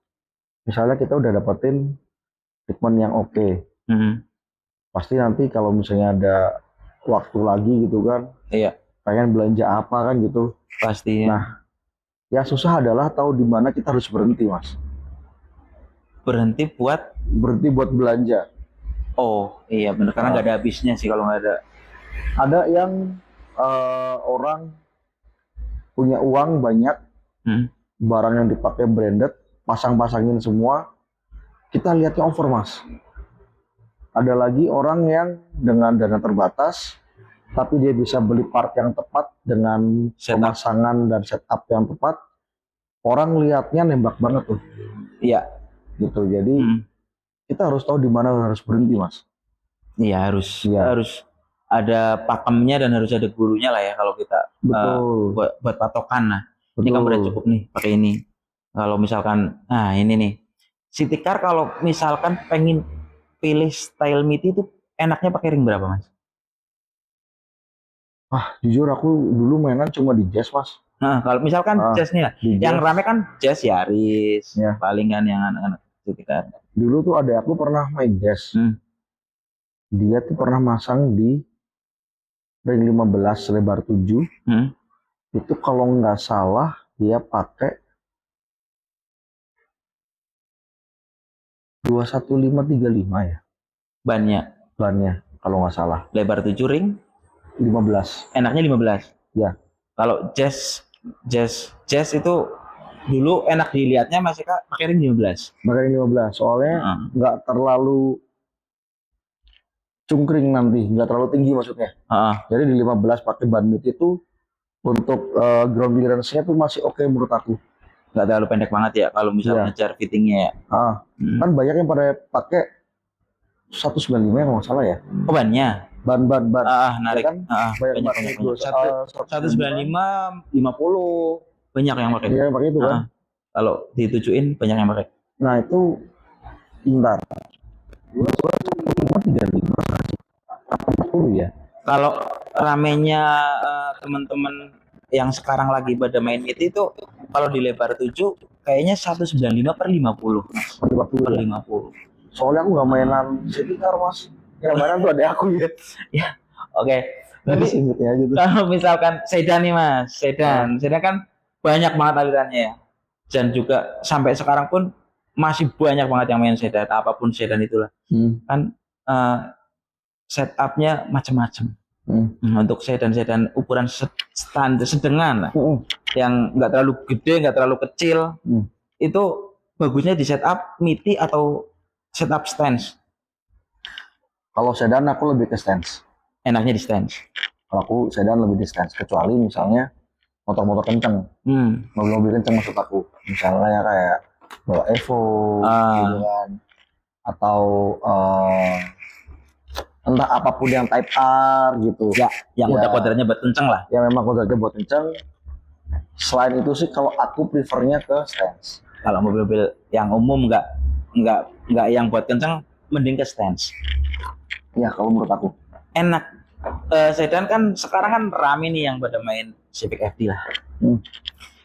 Misalnya kita udah dapetin treatment yang oke, pasti nanti kalau misalnya ada waktu lagi gitu kan, Iya, pengen belanja apa kan gitu. pasti. Nah, yang susah adalah tahu di mana kita harus berhenti Mas. Berhenti buat. Berhenti buat belanja. Oh iya benar, karena nggak ada habisnya sih kalau nggak ada. Ada yang orang punya uang banyak, barang yang dipakai branded, pasang-pasangin semua, kita lihatnya over Mas. Ada lagi orang yang dengan dana terbatas, tapi dia bisa beli part yang tepat dengan pemasangan dan setup yang tepat. Orang lihatnya nembak banget tuh. Iya. Gitu. Jadi kita harus tahu di mana harus berhenti Mas. Iya harus ada pakemnya dan harus ada gurunya lah ya kalau kita buat patokan. Nah, ini kamu udah cukup nih pakai ini. Kalau misalkan, nah ini nih, city car kalau misalkan pengen pilih style MITI itu enaknya pakai ring berapa Mas? Jujur aku dulu mainan cuma di jazz Mas. Nah kalau misalkan jazz nih lah, yang rame kan jazz Yaris, palingan yang anak-anak city car. Dulu tuh ada aku pernah main jazz. Dia tuh pernah masang di ring 15 lebar 7. Itu kalau nggak salah dia pakai 21535 ya. Bannya kalau nggak salah. Lebar 7 ring 15. Enaknya 15. Ya. Kalau jazz itu dulu enak dilihatnya masih pakai ring 15. Pakai ring 15 soalnya nggak terlalu cungkring nanti, nggak terlalu tinggi maksudnya. Jadi di 15 pakai ban mid itu untuk ground clearance-nya tuh masih oke menurut aku. Nggak terlalu pendek banget ya kalau misalnya ngejar fittingnya ya. Kan banyak yang pada pakai 195 ya kalau nggak salah ya. Oh bannya? Ban. Narik. Ya kan? Banyak. 195, 50 banyak yang pakai. Iya pakai itu kan. Kalau ditujuin banyak yang pakai. Nah itu bentar. 35 ya. Kalau ramenya teman-teman yang sekarang lagi pada main itu kalau di lebar 7 kayaknya 195 per 50 Mas. Per 50. Soalnya aku nggak mainan city car Mas. Yang mainan tuh ada aku ya. Ya, oke. Tapi kalau misalkan sedan nih Mas, sedan kan banyak banget alirannya ya. Dan juga sampai sekarang pun masih banyak banget yang main sedan, apapun sedan itulah. Kan setupnya macam-macam. Untuk sedan-sedan ukuran standar sedengan lah, yang nggak terlalu gede, nggak terlalu kecil, itu bagusnya di setup MITI atau setup stance. Kalau sedan aku lebih ke stance. Enaknya di stance. Kalau aku sedan lebih di stance, kecuali misalnya motor-motor kenceng, mobil-mobil kenceng maksud aku, misalnya kayak bawa Evo, gitu kan, atau entah apapun yang Type R gitu. Ya, yang udah kodratnya buat kenceng lah. Ya memang kodratnya buat kenceng. Selain itu sih kalau aku prefernya ke stance. Kalau mobil-mobil yang umum nggak yang buat kenceng, mending ke stance. Ya kalau menurut aku. Enak. Sedan kan sekarang kan rame nih yang pada main Civic FD lah.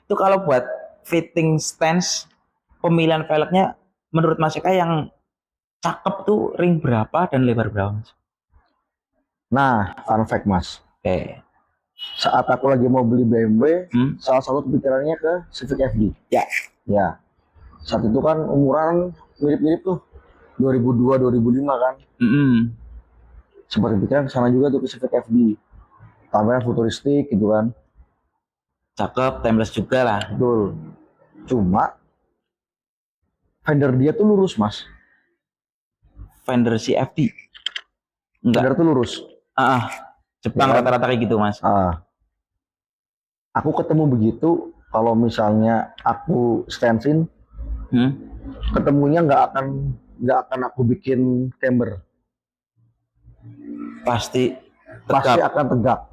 Itu kalau buat fitting stance, pemilihan velgnya menurut Mas Eka yang cakep tuh ring berapa dan lebar berapa Mas? Nah, fun fact Mas. Saat aku lagi mau beli BMW, salah satu kepikirannya ke Civic FD. Ya. Saat itu kan umuran mirip-mirip tuh. 2002, 2005 kan. Sempat kepikiran sana juga tuh ke Civic FD. Tampilan futuristik gitu kan. Cakep, timeless juga lah. Betul. Cuma fender dia tuh lurus Mas. Fender CFD? Fender tuh lurus. Jepang rata-rata kayak gitu Mas. Aku ketemu begitu, kalau misalnya aku stansin, ketemunya nggak akan aku bikin camber. Pasti akan tegak.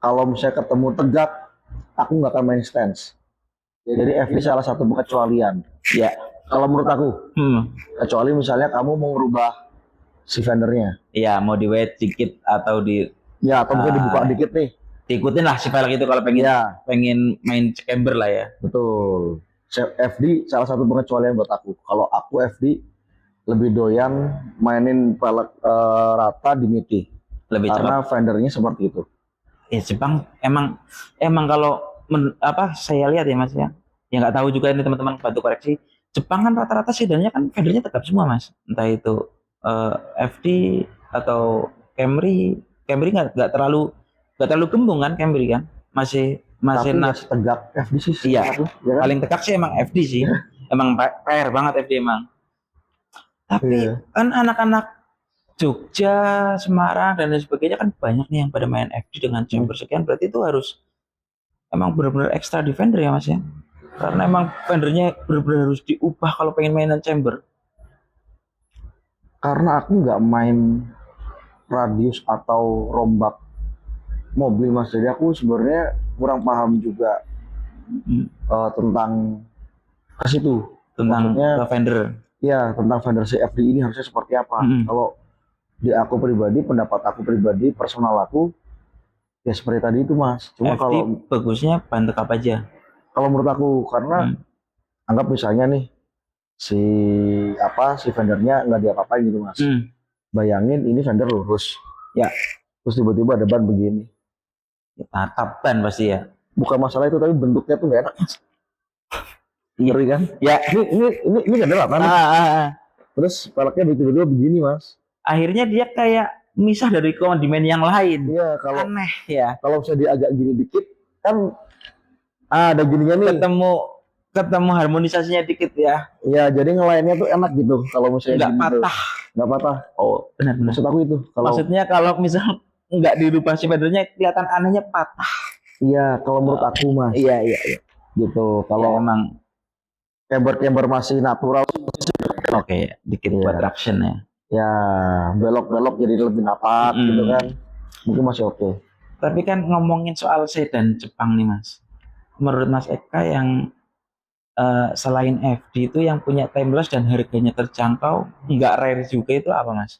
kalau misalnya ketemu tegak, aku nggak akan main stance. Jadi FD salah satu pengecualian. Ya. Kalau menurut aku, Hmm. kecuali misalnya kamu mau merubah si vendornya. Ya, mau di weight dikit atau Ya, atau mungkin dibuka dikit nih. diikutin lah si velg itu kalau pengen Ya, pengen main chamber lah ya. betul. FD salah satu pengecualian buat aku. Kalau aku FD lebih doyan mainin pelek rata di MIDI. Lebih Karena cepat. vendornya seperti itu. Ya Jepang emang kalau saya lihat ya Mas ya. Ya nggak tahu juga ini teman-teman bantu koreksi. Jepang kan rata-rata sedannya kan vendornya tegap semua Mas. Entah itu FD atau Camry. Camry nggak terlalu gembung kan Camry kan. Masih Tapi nggak nat setegak FD sih. iya. Aku, ya kan? Paling tegak sih emang FD sih. Emang PR banget FD emang. Tapi Iya. kan anak-anak Jogja, Semarang dan lain sebagainya kan banyak nih yang pada main FD dengan chamber sekian, berarti itu harus emang benar-benar extra defender ya Mas ya. Karena emang vendornya benar-benar harus diubah kalau pengen mainan chamber. Karena aku nggak main radius atau rombak mobil Mas. Jadi aku sebenarnya kurang paham juga tentang ke situ. Tentang Maksudnya, vendor. ya tentang vendor CFD ini harusnya seperti apa. Kalau di aku pribadi, pendapat aku pribadi, personal aku, ya seperti tadi itu Mas. Cuma FD kalau bagusnya bahan tekap aja. kalau menurut aku, karena anggap misalnya nih si vendornya nggak diapa-apain gitu Mas. Bayangin ini vendor lurus, Ya, terus tiba-tiba ada ban begini. ya tatap ban pasti ya. Bukan masalah itu, tapi bentuknya tuh nggak enak Mas. Ngeri kan? Ya, Ini vendor apa nih? Terus peleknya tiba-tiba begini Mas. akhirnya dia kayak misah dari kondimen yang lain. Iya, kalau Aneh ya. kalau bisa dia agak gini dikit kan ada gininya nih. Ketemu harmonisasinya dikit ya. Iya, jadi ngelainnya tuh enak gitu kalau misalnya Nggak gini tuh. patah. Nggak patah. Oh, benar-benar. Maksud aku itu. Maksudnya kalau misal nggak dirubah si vendornya kelihatan anehnya patah. Iya, kalau menurut aku Mas. Iya. Gitu. Kalau Ya, emang chamber masih natural, oke, dikit buat traction ya. ya belok-belok jadi lebih napak gitu kan. Mungkin masih oke. Tapi kan ngomongin soal sedan Jepang nih Mas. Menurut Mas Eka yang selain FD itu yang punya timeless dan harganya terjangkau, nggak rare juga itu apa Mas?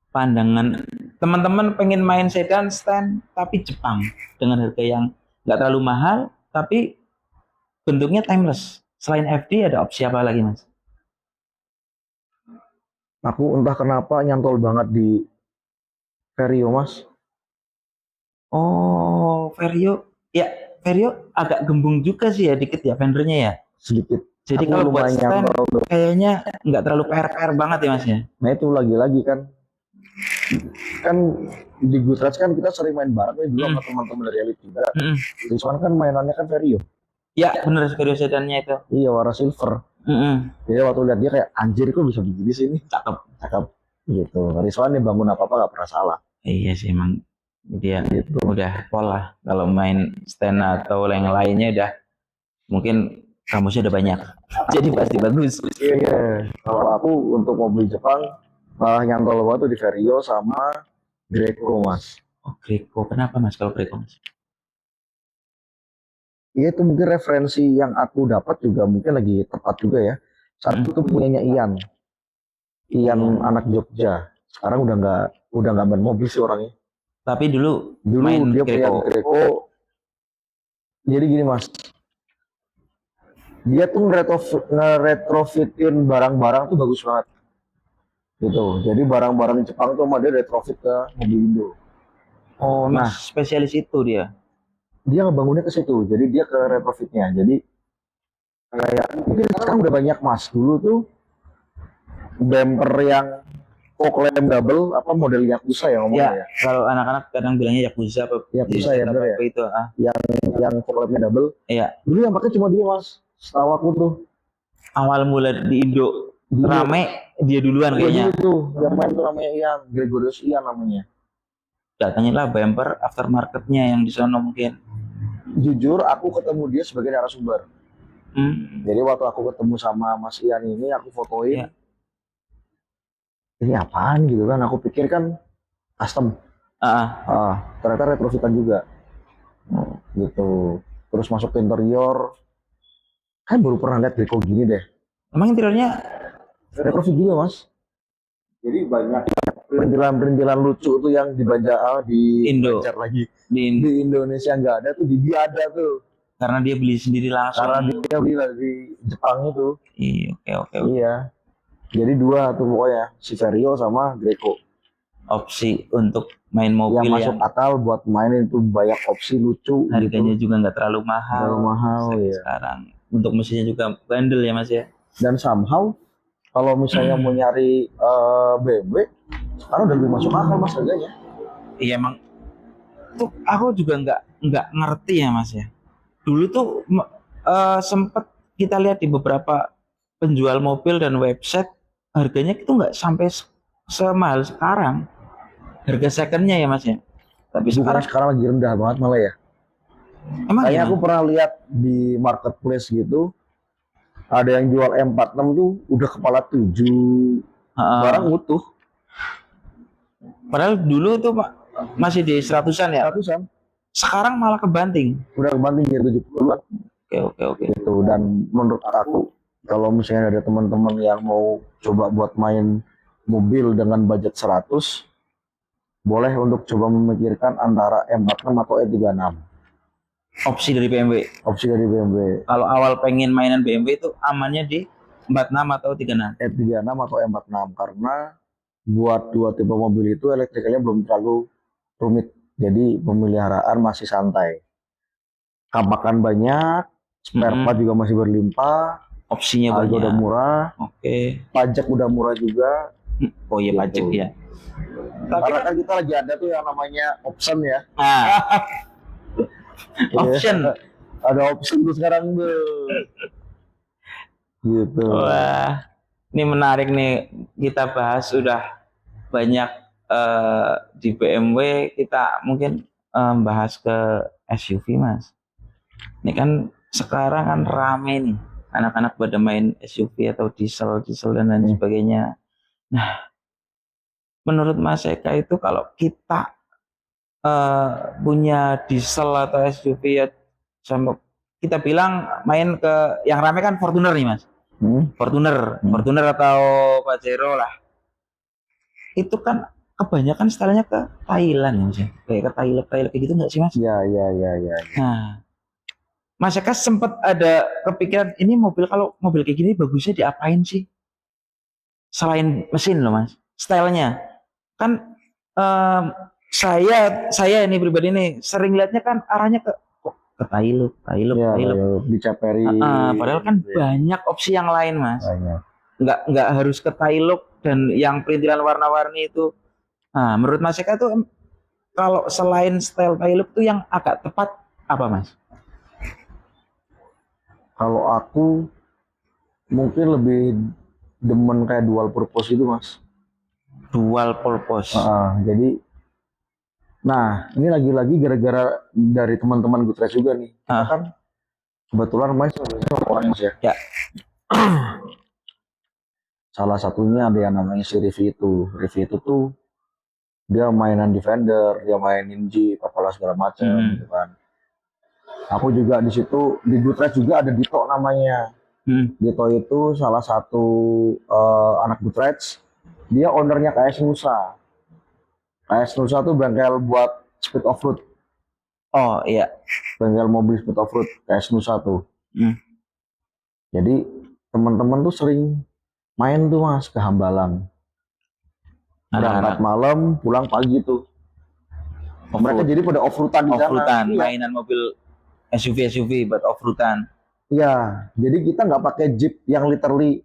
Pandangan teman-teman pengen main sedan stand tapi Jepang dengan harga yang nggak terlalu mahal tapi bentuknya timeless. Selain FD ada opsi apa lagi Mas? Aku entah kenapa nyantol banget di Vario Mas. Oh, Vario. Ya, Vario agak gembung juga sih ya dikit ya vendornya ya. Sedikit. Jadi Aku kalau buat lumayan stand nyantol. kayaknya nggak terlalu PR banget ya Mas ya. Nah itu lagi-lagi kan di Goodreads kan kita sering main bareng nih dulu sama teman-teman dari Elite juga. Cuman kan mainannya kan Vario. Ya bener Vario sedannya itu. Iya, warna silver. Jadi waktu lihat dia kayak anjir kok bisa begini sih ini. Cakep gitu. Rizwan nih bangun apa-apa gak pernah salah. Iya sih emang dia gitu. Udah pola kalau main stand atau yang lainnya udah mungkin kamusnya udah banyak. Jadi pasti bagus. Iya. Kalau aku untuk mobil Jepang malah nyantol banget tuh di Vario sama Greco Mas. Oh Greco, kenapa Mas kalau Greco Mas? Iya itu mungkin referensi yang aku dapat juga mungkin lagi tepat juga ya. Saat itu punyanya Ian anak Jogja. Sekarang udah nggak main mobil sih orangnya. Tapi dulu Main dia punya Greco. Jadi gini Mas, dia tuh nge-retrofitin barang-barang tuh bagus banget. Gitu. Jadi barang-barang Jepang tuh dia retrofit ke mobil Indo. Oh, nah spesialis itu dia. Dia ngebangunnya ke situ. Jadi dia ke retrofitnya. Jadi kayak mungkin sekarang udah banyak Mas. Dulu tuh bumper yang fog lamp double apa model Yakuza ya ngomongnya ya. Kalau anak-anak kadang bilangnya Yakuza apa Yakuza ya bener ya. Itu yang fog lampnya double. Iya. Dulu yang pakai cuma dia Mas. Setahu aku tuh. Awal mula di Indo rame dia duluan kayaknya. Itu yang main tuh namanya Ian, Gregorius Ian namanya. Datangilah bumper aftermarketnya yang di sana mungkin. Jujur aku ketemu dia sebagai narasumber. Jadi waktu aku ketemu sama Mas Ian ini aku fotoin. Ini apaan gitu kan? Aku pikir kan custom. Ternyata retrofitan juga. gitu. Terus masuk ke interior, kan baru pernah lihat Greco gini deh. Emang interiornya Retrofit juga mas. Jadi banyak perintilan-perintilan lucu tuh yang di Indo. Banjar lagi. di Di Indonesia nggak ada tuh, di dia ada tuh. karena dia beli sendiri langsung. Karena dia beli di Jepang itu. Iya, oke. Iya. Jadi dua tuh pokoknya, si Vario sama Greco. Opsi untuk main mobil Yang masuk akal buat mainin itu, banyak opsi lucu. harganya gitu. juga nggak terlalu mahal. Terlalu mahal ya. Sekarang untuk mesinnya juga bandel ya mas ya. Dan somehow kalau misalnya mau nyari BMW, sekarang udah lebih masuk akal mas harganya. Iya emang. Tuh aku juga nggak ngerti ya mas ya. Dulu tuh sempet kita lihat di beberapa penjual mobil dan website harganya itu nggak sampai semahal sekarang. Harga secondnya ya mas ya. Tapi Bukan sekarang lagi rendah banget malah ya. emang Kayaknya gimana? aku pernah lihat di marketplace gitu, ada yang jual M46 tuh udah kepala 7, barang utuh. Padahal dulu tuh Pak masih di 100-an ya. 100-an. Sekarang malah kebanting. Udah kebanting jadi 70-an. Oke. Gitu. Dan menurut aku, kalau misalnya ada teman-teman yang mau coba buat main mobil dengan budget 100, boleh untuk coba memikirkan antara M46 atau E36. Opsi dari BMW. Opsi dari BMW. Kalau awal pengen mainan BMW itu amannya di 46 atau 36. E36 atau M46 karena buat dua tipe mobil itu elektrikalnya belum terlalu rumit. Jadi pemeliharaan masih santai. Kapakan banyak, spare part juga masih berlimpah, opsinya harga banyak. udah murah. Oke. Pajak udah murah juga. Oh iya, pajak Gitu. ya. Karena kan kita lagi ada tuh yang namanya option ya. Option. Ada option tuh sekarang tuh. Gitu. Wah, ini menarik nih, kita bahas udah banyak di BMW, kita mungkin bahas ke SUV mas. Ini kan sekarang kan rame nih anak-anak pada main SUV atau diesel dan lain sebagainya. Nah, menurut Mas Eka itu kalau kita punya diesel atau SUV ya, sama kita bilang main ke yang rame kan Fortuner nih mas. Fortuner atau Pajero lah. Itu kan kebanyakan stylenya ke Thailand ya mas ya. Kayak ke Thailand kayak gitu nggak sih mas? Ya. Nah, Mas Eka sempat ada kepikiran ini kalau mobil kayak gini bagusnya diapain sih? Selain mesin loh mas, stylenya kan saya ini pribadi nih sering lihatnya kan arahnya ke Thailand. Dicaperi. Padahal kan banyak opsi yang lain mas. Banyak. Nggak harus ke Thailand dan yang perintilan warna-warni itu. Nah, menurut Mas Eka tuh kalau selain style Thailand tuh yang agak tepat apa mas? Kalau aku mungkin lebih demen kayak dual purpose itu mas. Dual purpose. Jadi, nah ini lagi-lagi gara-gara dari teman-teman Goodreads juga nih. Kita kan kebetulan mas orang mas ya. Ya. Salah satunya ada yang namanya si Rivi itu. Rivi itu tuh dia mainan Defender, dia mainin Jeep, apalah segala macam gitu kan. Aku juga di situ di Goodreads juga ada Dito namanya. Dito itu salah satu anak Goodreads. Dia ownernya KS Nusa. KS Nusa tuh bengkel buat speed off-road. Oh iya. Bengkel mobil speed off-road KS Nusa tuh. Jadi teman-teman tuh sering main tuh mas ke Hambalang. Berangkat malam, pulang pagi tuh. Mereka jadi pada off-roadan di sana. Off-roadan, mainan mobil SUV buat off-roadan. Iya, jadi kita nggak pakai Jeep yang literally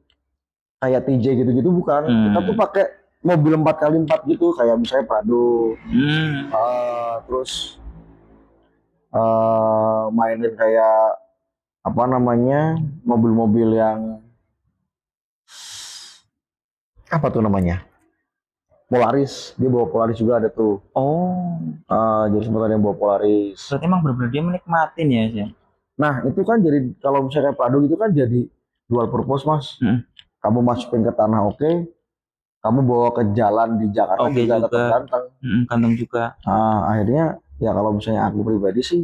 kayak TJ gitu-gitu bukan. Kita tuh pakai mobil 4x4 gitu, kayak misalnya Prado. Terus mainin kayak apa namanya mobil-mobil yang apa tuh namanya? Polaris, dia bawa Polaris juga ada tuh. Jadi sempat ada yang bawa Polaris. Berarti emang benar-benar dia menikmatin ya sih. Nah itu kan jadi kalau misalnya Prado gitu kan jadi dual purpose mas. Kamu masukin ke tanah oke, kamu bawa ke jalan di Jakarta juga tetap ganteng. Ganteng juga. Akhirnya ya kalau misalnya aku pribadi sih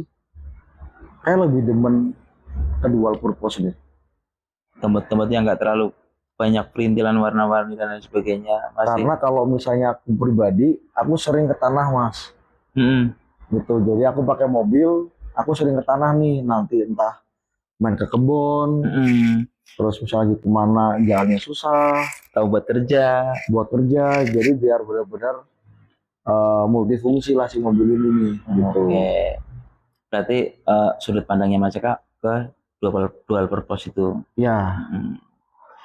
kayak lebih demen ke dual purpose deh. Tempat-tempat yang nggak terlalu banyak perintilan warna-warni dan lain sebagainya masih. Karena kalau misalnya aku pribadi, aku sering ke tanah mas, Mm-mm. gitu. Jadi aku pakai mobil, aku sering ke tanah nih, nanti entah main ke kebun, Mm-mm. terus misalnya kemana jalannya susah, Tahu buat kerja. buat kerja, jadi biar benar-benar multifungsi lah si mobil ini nih, gitu. Oke. Berarti sudut pandangnya Mas Eka ke dual purpose itu. Ya, Mm.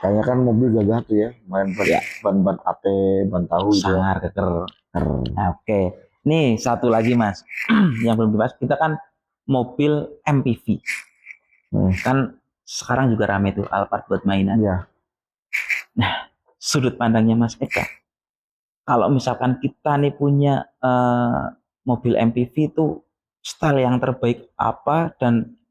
kayaknya kan mobil gagah tuh ya, main Ya. ban AT, ban tahu gitu ya. Sangar keker. Nah, oke. Nih satu lagi Mas, yang belum dibahas. Kita kan mobil MPV. Kan sekarang juga rame tuh Alphard buat mainan. Iya. Nah, sudut pandangnya Mas Eka, kalau misalkan kita nih punya mobil MPV itu style yang terbaik apa, dan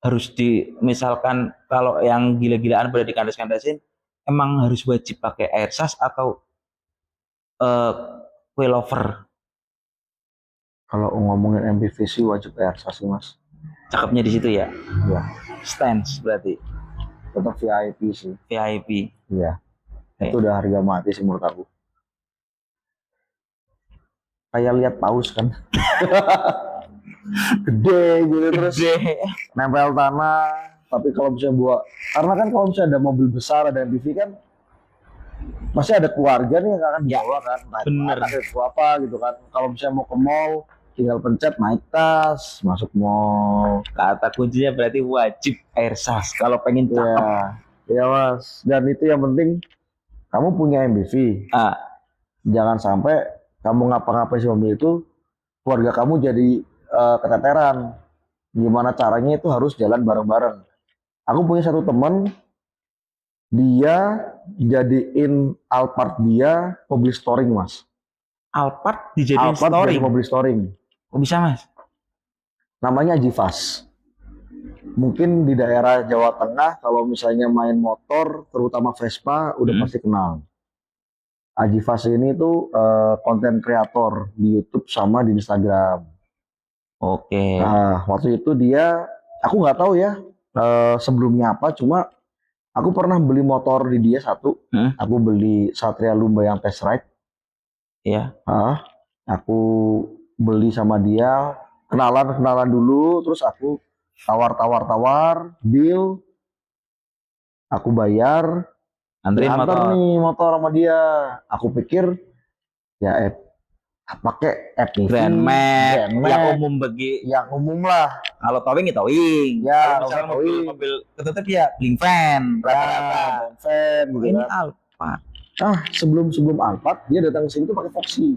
harus misalkan kalau yang gila-gilaan boleh dikandas-kandasin, emang harus wajib pakai airsas atau uh, coilover? Kalau ngomongin MPV sih wajib airsas sih mas. Cakepnya di situ ya. Iya. Stance berarti. Tetap VIP sih. VIP. Iya. Okay. Itu udah harga mati sih menurut aku. Kayak lihat paus kan. Gede gitu terus. Gede. Nempel tanah. Tapi kalau misalnya buat, karena kan kalau misalnya ada mobil besar, ada MPV kan, masih ada keluarga nih yang akan dibawa kan. Bener. Itu apa gitu kan. Kalau misalnya mau ke mall, tinggal pencet naik tas, masuk mall. Kata kuncinya berarti wajib airsas kalau pengen cakep. Iya mas. Dan itu yang penting, kamu punya MPV. Jangan sampai kamu ngapa-ngapain si mobil itu, keluarga kamu jadi keteteran. Gimana caranya itu harus jalan bareng-bareng. Aku punya satu teman, dia jadiin Alphard dia mobil storing mas. Alphard dijadiin storing? Mobil storing. Kok bisa mas? Namanya Ajivas. Mungkin di daerah Jawa Tengah kalau misalnya main motor, terutama Vespa, udah pasti kenal. Ajivas ini tuh konten kreator di YouTube sama di Instagram. Oke. Nah, waktu itu dia, aku nggak tahu ya sebelumnya apa, cuma aku pernah beli motor di dia satu. Aku beli Satria Lumba yang test ride. Iya. Aku beli sama dia, kenalan dulu, terus aku tawar, deal, aku bayar, antar nih motor sama dia. Aku pikir ya pakai app nih, Grand Max yang umum yang umum lah. Kalau towing ya towing. Ya, kalau misalnya mobil ketutup ya bling van rata-rata. Van gitu ini Alphard. Sebelum Alphard dia datang ke sini tuh pakai Foxy.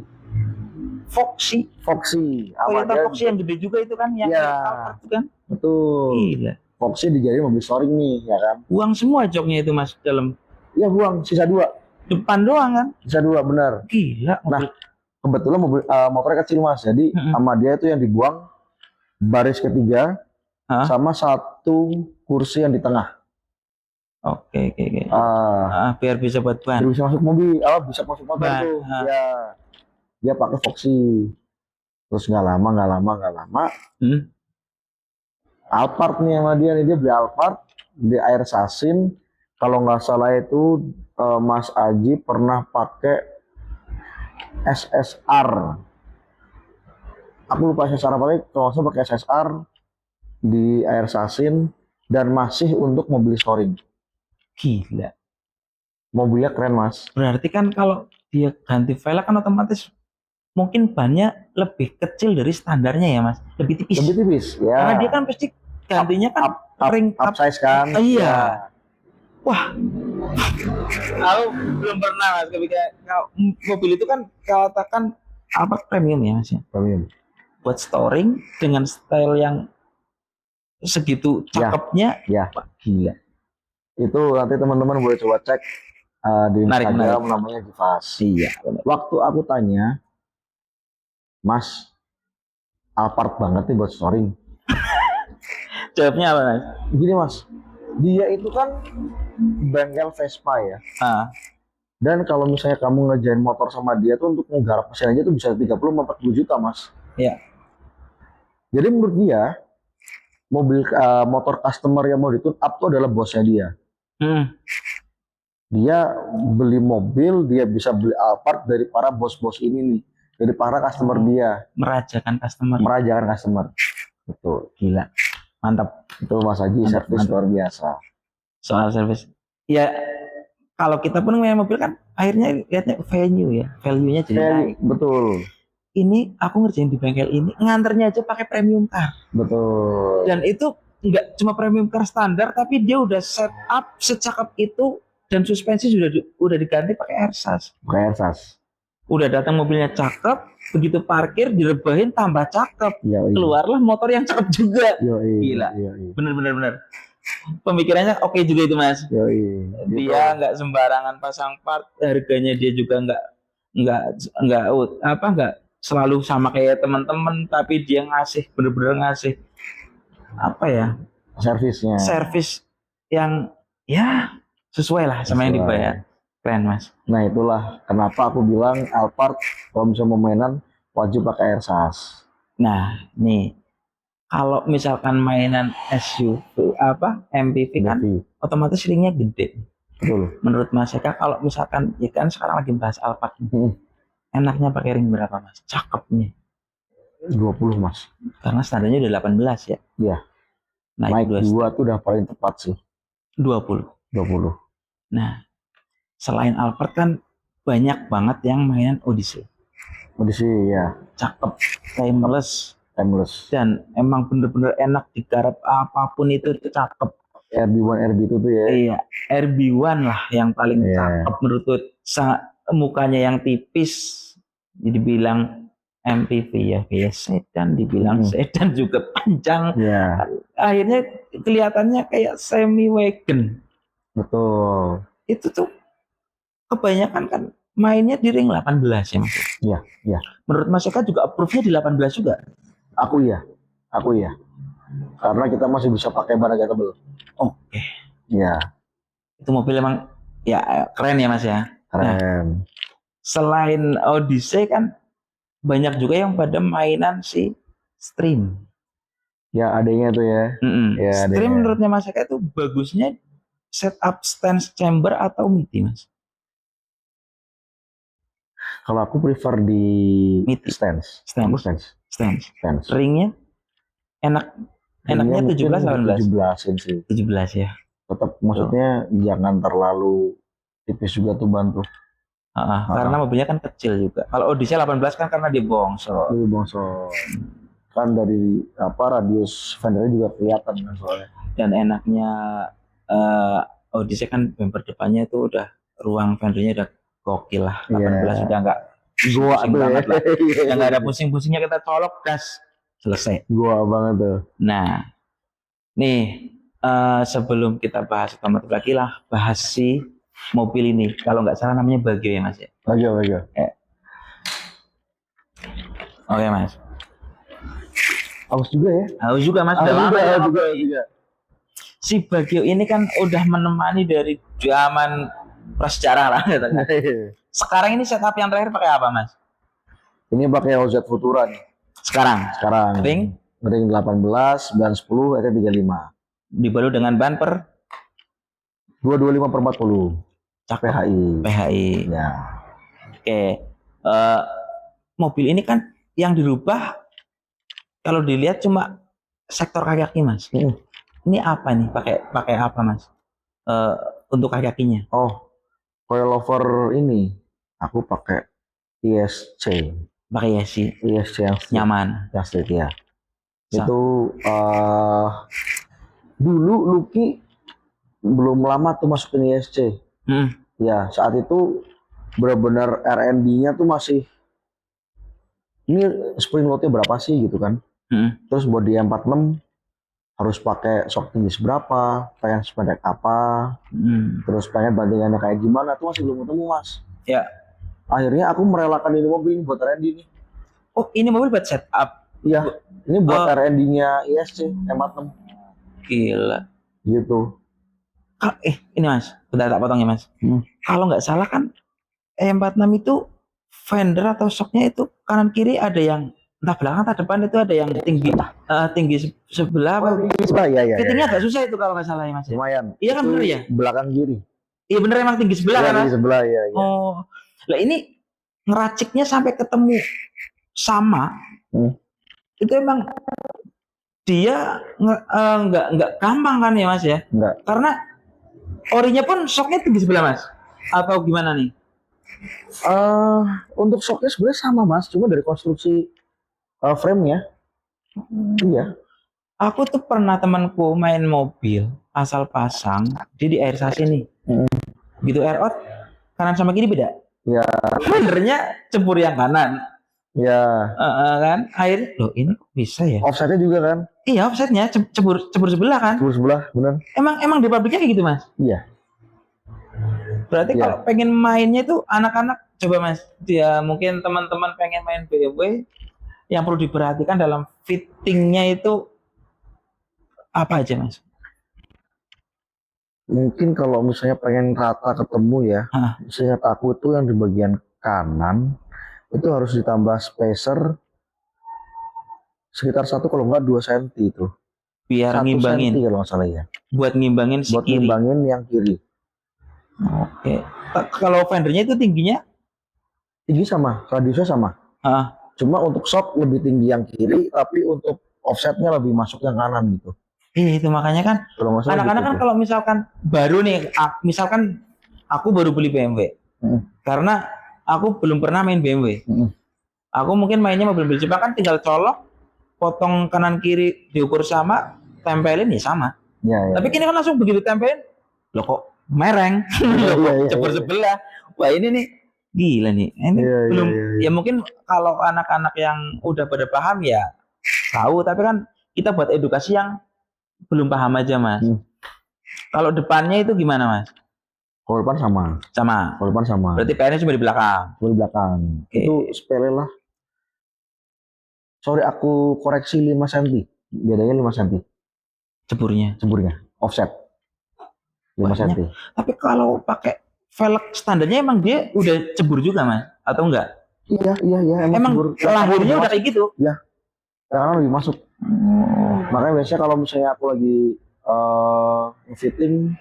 Toyota Foxy yang gede juga itu kan, yang Alphard itu kan. Betul. Gila. Foxy dijadiin mobil storing nih, ya kan. Buang semua joknya itu mas dalam. Iya buang, sisa 2. Depan doang kan? Sisa 2 benar. Gila. Nah, kebetulan motornya kecil mas, jadi sama dia itu yang dibuang baris ketiga sama satu kursi yang di tengah. Oke. Biar bisa buat ban. Biar bisa masuk mobil, bisa masuk motor tuh. Ya, dia pakai Foxy. Terus nggak lama, Alphard nih sama dia beli Alphard, di air sasin. Kalau nggak salah itu Mas Aji pernah pakai SSR. Aku lupa SSR apa lagi, kalau saya pakai SSR di air sasin dan masih untuk mobil storing. Gila. Mobilnya keren mas. Berarti kan kalau dia ganti velg kan otomatis mungkin bannya lebih kecil dari standarnya ya mas, lebih tipis ya. Karena dia kan pasti gantinya kan upsize kan. Iya. Wah, aku belum pernah mas ketika mobil itu kan katakan Alphard premium ya mas ya. Premium. Buat storing dengan style yang segitu cakepnya, Wah, gila. Itu nanti teman-teman boleh coba cek di Instagram namanya Ajivas. Iya. Waktu aku tanya, Mas, Alphard banget nih buat storing. Jawabnya apa mas? Gini mas, dia itu kan bengkel Vespa ya. Dan kalau misalnya kamu ngerjain motor sama dia tuh untuk menggarap mesin aja tuh bisa 30-40 juta mas. Iya. Jadi menurut dia motor customer yang mau ditune up tuh adalah bosnya dia. Dia beli mobil, dia bisa beli Alphard dari para bos-bos ini nih, dari para customer dia. Merajakan customer. Betul. Gila, mantap. Itu Mas Haji, servis luar biasa. Soal servis, ya kalau kita pun punya mobil kan akhirnya lihatnya value-nya jadi naik. Betul. Ini aku ngerjain di bengkel ini, nganternya aja pakai premium car. Betul. Dan itu nggak cuma premium car standar, tapi dia udah set up secakep itu, dan suspensi udah diganti pakai airsas. Udah datang mobilnya cakep, begitu parkir direbahin tambah cakep. Keluarlah motor yang cakep juga. Gila. Bener. Pemikirannya oke juga itu Mas. Dia nggak sembarangan pasang part, harganya dia juga nggak selalu sama kayak teman-teman, tapi dia bener-bener ngasih apa ya, servis yang ya sesuai lah sama yang dibayar. Keren Mas. Nah itulah kenapa aku bilang Alphard kalau misalnya mau mainan wajib pakai airsas. Nah nih, kalau misalkan mainan SUV MPV kan otomatis ringnya gede. Betul. Menurut Mas Eka, kalau misalkan ya kan sekarang lagi bahas Alphard, enaknya pakai ring berapa Mas? Cakepnya 20 Mas. Karena standarnya udah 18 ya. Iya. Naik 2 tuh udah paling tepat sih. 20. Nah, selain Alphard kan banyak banget yang mainan Odyssey ya. Cakep, timeless, dan emang bener-bener enak digarap, apapun itu cakep. RB1 RB2 tuh ya. Iya, RB1 lah yang paling cakep menurutku. Mukanya yang tipis, jadi bilang MPV ya, kayak sedan, dibilang sedan juga panjang. Akhirnya kelihatannya kayak semi wagon. Betul. Itu tuh kebanyakan kan mainnya di ring 18 ya Mas. Iya. Menurut Mas Eka juga approve-nya di 18 juga? Aku iya. Karena kita masih bisa pakai ban agak tebel. Oke. Iya. Itu mobil emang ya keren ya Mas ya. Keren. Nah, selain Odyssey kan banyak juga yang pada mainan si Stream. Ya adanya tuh ya. Stream menurutnya Mas Eka itu bagusnya setup stance chamber atau MIDI Mas? Kalau aku prefer di MIDI. Stance. Ringnya enaknya 17 sih. 17 ya. Tetap maksudnya jangan terlalu tipis juga tuh ban tuh. Karena mobilnya kan kecil juga. Kalau Odyssey 18 kan karena dia bongsor. Kan dari radius fendernya juga kelihatan kan soalnya. Dan enaknya Odyssey kan bumper depannya itu udah ruang fendernya udah gokil lah. 18 udah nggak pusing banget lah. Yang nggak ada pusing-pusingnya, kita colok gas selesai. Gua banget tuh. Nah, nih sebelum kita bahas otomotif lagi lah, bahas si mobil ini. Kalau nggak salah namanya Bagio ya Mas ya. Bagio. Oke Mas. Aus juga ya? Aus juga Mas. Juga. Si Bagio ini kan udah menemani dari zaman prasejarah lah katanya. Sekarang ini setup yang terakhir pakai apa Mas? Ini pakai OZ Futura nih. Sekarang. Ring 18, 910, ET35. Dibalut dengan ban per 225/40. PHI. Ya. Oke. Mobil ini kan yang dirubah kalau dilihat cuma sektor kaki Mas. Ini apa nih? Pakai apa Mas? Untuk kakinya? Coilover ini aku pakai ISC. Pakai ISC yang nyaman. Yang street ya. Itu dulu Lucky belum lama tuh masukin ISC. Ya saat itu benar-benar R&D-nya tuh masih ini spring loadnya berapa sih gitu kan. Terus bodi 46 harus pakai shock tinggi seberapa, pengen sependek apa, terus pengen bandingannya kayak gimana tuh masih belum ketemu Mas. Ya. Akhirnya aku merelakan ini mobil buat R&D ini. Oh ini mobil buat setup? Iya, ini buat R&D-nya ISC M46. Gila. Gitu. Ini Mas, bentar tak potong ya Mas. Kalau nggak salah kan M46 itu fender atau shocknya itu kanan kiri ada yang entah belakang entah depan itu ada yang tinggi tinggi sebelah apa. Iya. Fittingnya agak susah itu kalau nggak salah ya Mas. Lumayan. Iya kan Itu bener ya? belakang kiri. Iya bener emang tinggi sebelah Iya, kan Mas? tinggi sebelah ya. Oh, lah ini ngeraciknya sampai ketemu sama. Itu emang dia nggak gampang kan ya Mas ya? Enggak. Karena orinya pun shocknya tinggi sebelah Mas. Atau gimana nih? Untuk shocknya sebenarnya sama Mas, cuma dari konstruksi frame-nya. Iya. Aku tuh pernah temanku main mobil asal pasang, dia di air sasi nih. Gitu air out, kanan sama kiri beda. Ya. Benernya cebur yang kanan. Ya. Kan air, loh ini kok bisa ya? Offsetnya juga kan? Iya offsetnya cebur sebelah kan? Cebur sebelah, bener. Emang di pabriknya kayak gitu Mas? Iya. Berarti kalau pengen mainnya itu anak-anak coba Mas, dia mungkin teman-teman pengen main BMW, yang perlu diperhatikan dalam fittingnya itu apa aja Mas? Mungkin kalau misalnya pengen rata ketemu ya, seingat aku itu yang di bagian kanan itu harus ditambah spacer sekitar 1 kalau enggak 2 cm itu. Biar 1 ngimbangin. cm kalau nggak salah ya. Buat ngimbangin si Buat kiri. ngimbangin yang kiri. Oke. Kalau fendernya itu tingginya? Tinggi sama, radiusnya sama. Cuma untuk shock lebih tinggi yang kiri, tapi untuk offsetnya lebih masuk yang kanan gitu. Itu makanya kan anak-anak kan kalau misalkan baru nih, misalkan aku baru beli BMW, karena aku belum pernah main BMW. Aku mungkin mainnya mobil Jepang kan tinggal colok, potong kanan kiri diukur sama, tempelin ya sama. Ya. Tapi kini kan langsung begitu tempelin, loh kok mereng, cepet sebelah. Wah ini nih gila nih. Ini belum. Ya mungkin kalau anak-anak yang udah pada paham ya tahu, tapi kan kita buat edukasi yang belum paham aja Mas. Kalau depannya itu gimana Mas? Kalau depan sama. Kalau depan sama. Berarti PR-nya cuma di belakang. Cuma di belakang. Itu sepele lah. Sorry aku koreksi 5 cm. Bedanya 5 cm. Ceburnya. Offset. 5 cm. Tapi kalau pakai velg standarnya emang dia udah cebur juga Mas? Atau enggak? Iya. Emang lahirnya udah kayak gitu? Iya. Karena lebih masuk. Makanya biasanya kalau misalnya aku lagi fitting,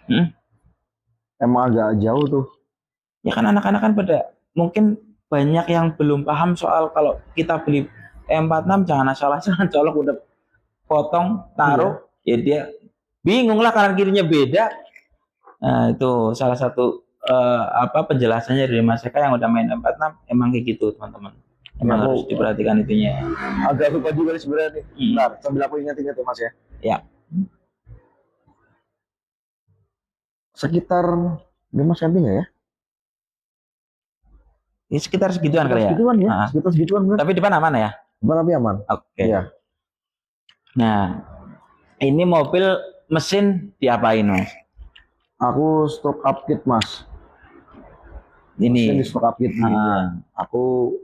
emang agak jauh tuh. Ya kan anak-anak kan pada mungkin banyak yang belum paham soal kalau kita beli E46 jangan asal-asalan colok udah potong taruh ya dia bingung lah kanan kirinya beda. Nah itu salah satu penjelasannya dari Mas Eka yang udah main E46 emang kayak gitu teman-teman. Emang harus diperhatikan itunya. Agak lupa juga sebenarnya nih. Bentar, sambil aku ingat-ingat ya Mas ya. Ya. Sekitar 5 cm nggak ya? Ya sekitar segituan kali ya. Sekitar segituan. Tapi depan aman ya? Depan tapi aman. Oke. Iya. Nah, ini mobil mesin diapain Mas? Aku stroke up kit Mas. Ini di stroke up kit. Aku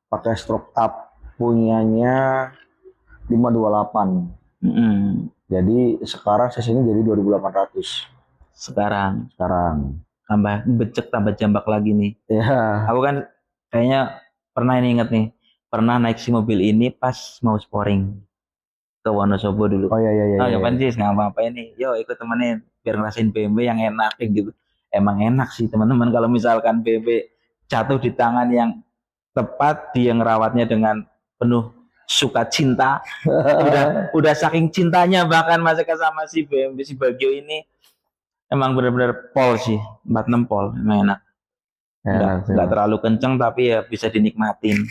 pakai stroke up punyanya 528. Jadi sekarang sesinya jadi 2.800. Sekarang. Tambah becek, tambah jambak lagi nih. Iya. Aku kan kayaknya pernah inget nih, pernah naik si mobil ini pas mau sporing ke Wonosobo dulu. Oh iya. Kapan sih nggak apa-apa ini, yo ikut temenin biar ngerasain BMW yang enak gitu. Emang enak sih teman-teman kalau misalkan BMW jatuh di tangan yang tepat, dia ngerawatnya dengan penuh sukacita. udah saking cintanya bahkan Mas Eka sama si BMW si Bagio ini. Emang benar-benar pol sih, 46 pol, emang enak. Nggak terlalu kenceng tapi ya bisa dinikmatin.